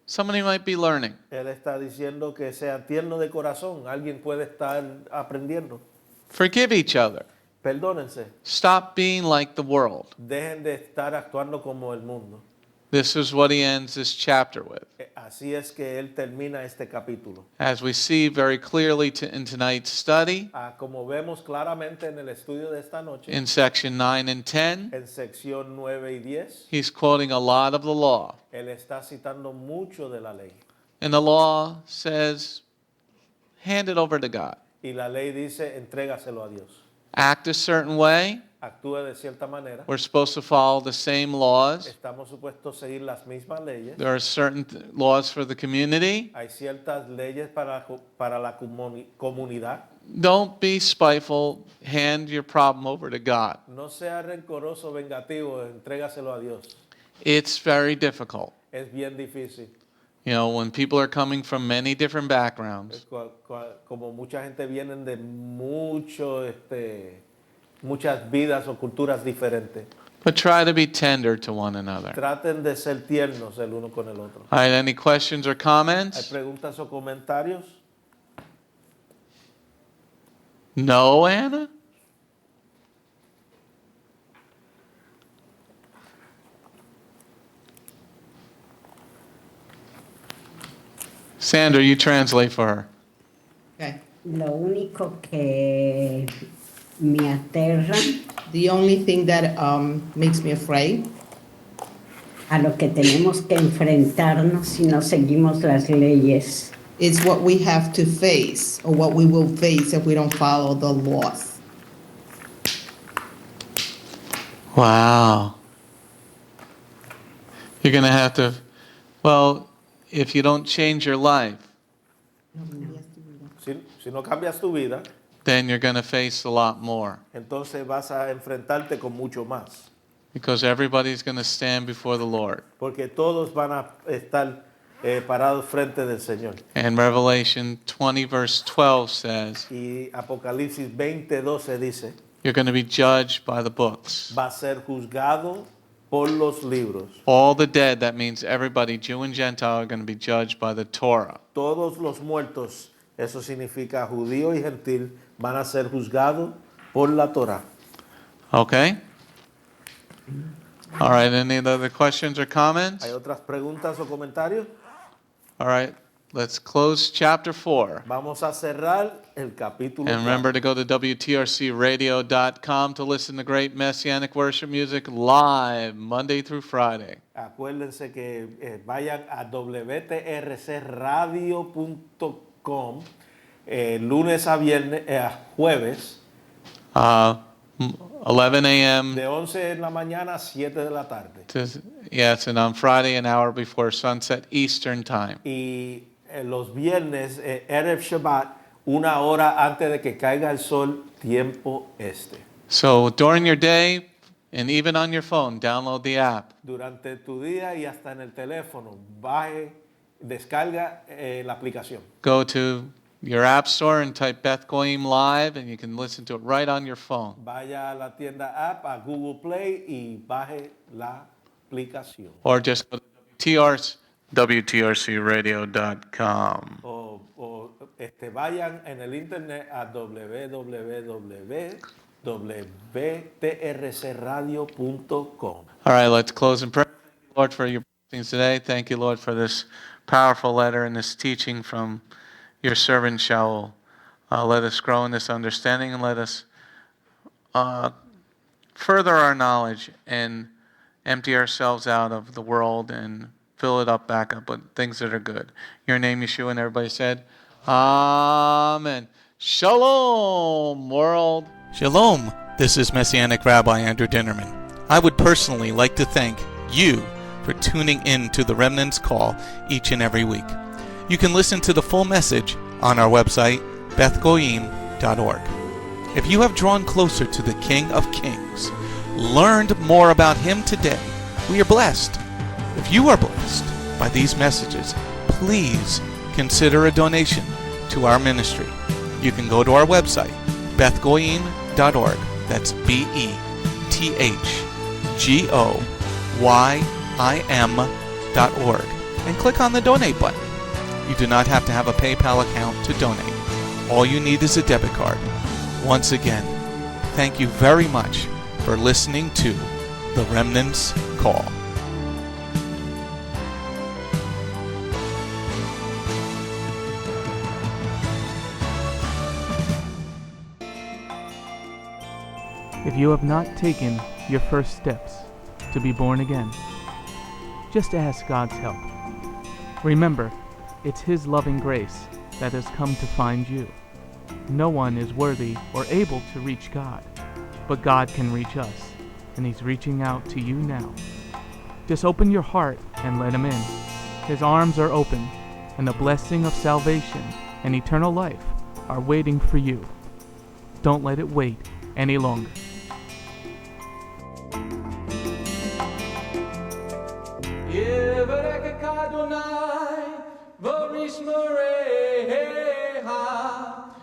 Somebody might be learning.
Él está diciendo que sea tierno de corazón. Alguien puede estar aprendiendo.
Forgive each other.
Perdónense.
Stop being like the world.
Dejen de estar actuando como el mundo.
This is what he ends this chapter with.
Así es que él termina este capítulo.
As we see very clearly in tonight's study,
Como vemos claramente en el estudio de esta noche,
in section 9 and 10,
en sección 9 y 10,
he's quoting a lot of the law.
él está citando mucho de la ley.
And the law says, hand it over to God.
Y la ley dice, entrégaselo a Dios.
Act a certain way.
Actúa de cierta manera.
We're supposed to follow the same laws.
Estamos supuestos a seguir las mismas leyes.
There are certain laws for the community.
Hay ciertas leyes para la comunidad.
Don't be spiteful. Hand your problem over to God.
No sea rencoroso, vengativo, entrégaselo a Dios.
It's very difficult.
Es bien difícil.
You know, when people are coming from many different backgrounds,
Como mucha gente vienen de muchas vidas o culturas diferentes.
but try to be tender to one another.
Traten de ser tiernos el uno con el otro.
All right, any questions or
¿Hay
comments?
preguntas o comentarios?
No, Anna? Sandra, you translate for her.
Okay.
Lo único que me aterra
The only thing that makes me afraid
a lo que tenemos que enfrentarnos si no seguimos las leyes.
is what we have to face, or what we will face if we don't follow the laws.
Wow. You're going to have to, well, if you don't change your life,
Si no cambias tu vida,
then you're going to face a lot more.
entonces vas a enfrentarte con mucho más.
Because everybody's going to stand before the Lord.
Porque todos van a estar parados frente del Señor.
And Revelation 20 verse 12 says,
Y Apocalipsis 20:12 dice,
you're going to be judged by the books.
va a ser juzgado por los libros.
All the dead, that means everybody, Jew and Gentile, are going to be judged by the Torah.
Todos los muertos, eso significa judío y gentil, van a ser juzgados por la Torah.
Okay? All right, any other questions or comments?
¿Hay otras preguntas o comentarios?
All right, let's close chapter 4.
Vamos a cerrar el capítulo
And remember to go to WTRCradio.com to listen to great Messianic worship music live Monday through Friday.
Acuérdense que vayan a WTRCradio.com lunes a viernes, jueves,
11 a.m.
de 11 de la mañana a 7 de la tarde.
Yes, and on Friday, an hour before sunset Eastern Time.
Y los viernes, Erev Shabbat, 1 hora antes de que caiga el sol, tiempo este.
So during your day, and even on your phone, download the app.
Durante tu día y hasta en el teléfono, descarga la aplicación.
Go to your app store and type Beth Goyim Live, and you can listen to it right on your phone.
Vaya a la tienda app, a Google Play y baje la aplicación.
Or just go to WTRCradio.com.
O vayan en el internet a www.wtrcradio.com.
All right, let's close in prayer. Thank you, Lord, for your blessings today. Thank you, Lord, for this powerful letter and this teaching from your servant Sha'ul. Let us grow in this understanding, and let us further our knowledge and empty ourselves out of the world and fill it back up with things that are good. Your name, Yeshua, and everybody said, Amen. Shalom, world. Shalom. This is Messianic Rabbi Andrew Dinnerman. I would personally like to thank you for tuning in to the Remnant's Call each and every week. You can listen to the full message on our website, bethgoyim.org. If you have drawn closer to the King of Kings, learned more about Him today, we are blessed. If you are blessed by these messages, please consider a donation to our ministry. You can go to our website, bethgoyim.org. That's BETHGOYIM.org. And click on the donate button. You do not have to have a PayPal account to donate. All you need is a debit card. Once again, thank you very much for listening to The Remnant's Call.
If you have not taken your first steps to be born again, just ask God's help. Remember, it's His loving grace that has come to find you. No one is worthy or able to reach God, but God can reach us, and He's reaching out to you now. Just open your heart and let Him in. His arms are open, and the blessing of salvation and eternal life are waiting for you. Don't let it wait any longer.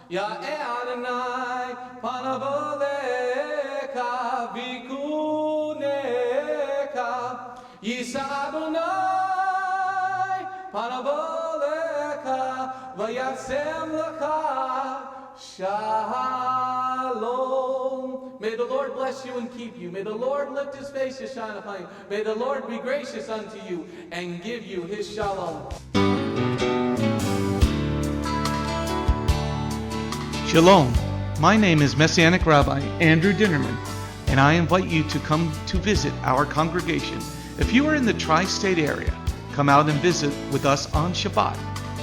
Ya Adonai, panavoleka, vikuneka, Yisa Adonai, panavoleka, vayasem lecha, shalom. May the Lord bless you and keep you. May the Lord lift His face to shine upon you. May the Lord be gracious unto you and give you His shalom. Shalom. My name is Messianic Rabbi Andrew Dinnerman, and I invite you to come to visit our congregation. If you are in the tri-state area, come out and visit with us on Shabbat.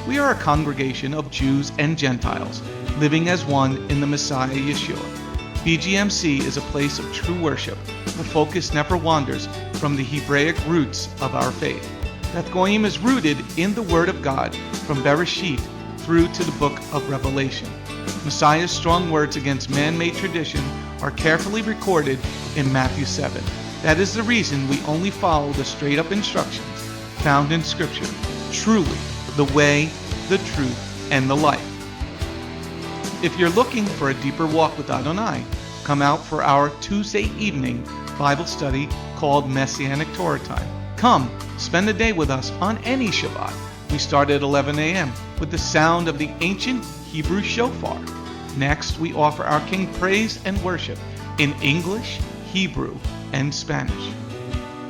We are a congregation of Jews and Gentiles, living as one in the Messiah Yeshua. Bgmc is a place of true worship. The focus never wanders from the Hebraic roots of our faith. Beth Goyim is rooted in the Word of God from Bereshit through to the book of Revelation. Messiah's strong words against man-made tradition are carefully recorded in Matthew 7. That is the reason we only follow the straight-up instructions found in Scripture, truly the way, the truth, and the life. If you're looking for a deeper walk with Adonai, come out for our Tuesday evening Bible study called Messianic Torah Time. Come, spend a day with us on any Shabbat. We start at 11 a.m. with the sound of the ancient Hebrew shofar. Next, we offer our King praise and worship in English, Hebrew, and Spanish.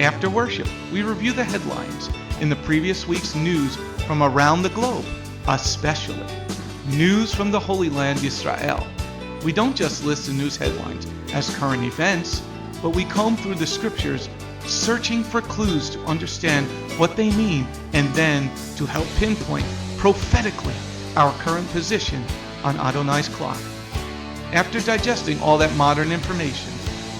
After worship, we review the headlines in the previous week's news from around the globe, especially news from the Holy Land, Israel. We don't just list the news headlines as current events, but we comb through the scriptures, searching for clues to understand what they mean and then to help pinpoint prophetically our current position on Adonai's clock. After digesting all that modern information,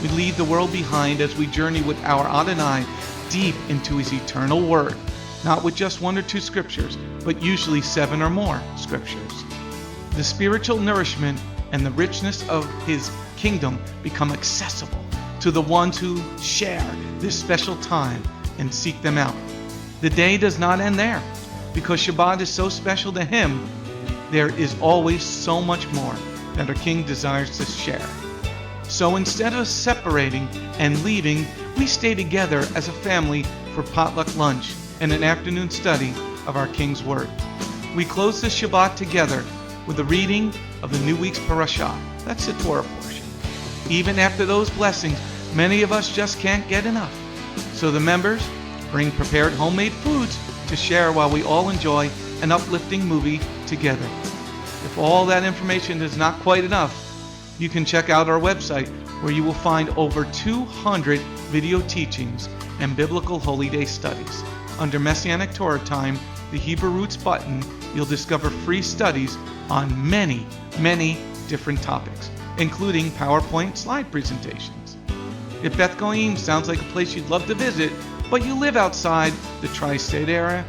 we leave the world behind as we journey with our Adonai deep into his eternal word, not with just 1 or 2 scriptures, but usually 7 or more scriptures. The spiritual nourishment and the richness of his kingdom become accessible to the ones who share this special time and seek them out. The day does not end there. Because Shabbat is so special to him, there is always so much more that our King desires to share. So instead of separating and leaving, we stay together as a family for potluck lunch and an afternoon study of our King's Word. We close the Shabbat together with a reading of the new week's parashah. That's the Torah portion. Even after those blessings, many of us just can't get enough. So the members bring prepared homemade foods to share while we all enjoy an uplifting movie together. If all that information is not quite enough, you can check out our website where you will find over 200 video teachings and biblical holy day studies. Under Messianic Torah Time, the Hebrew Roots button, you'll discover free studies on many different topics, including PowerPoint slide presentations. If Beth Goyim sounds like a place you'd love to visit, but you live outside the tri-state area,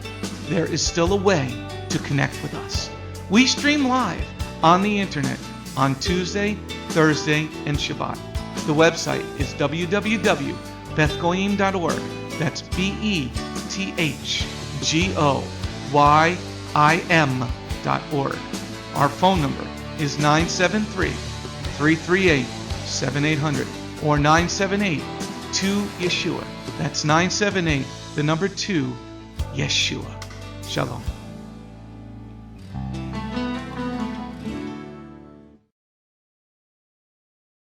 there is still a way to connect with us. We stream live on the internet on Tuesday, Thursday, and Shabbat. The website is www.bethgoyim.org. That's BETHGOYIM.org. Our phone number is 973-338-7800 or 978-2-YESHUA. That's 978, the number 2, Yeshua. Shalom.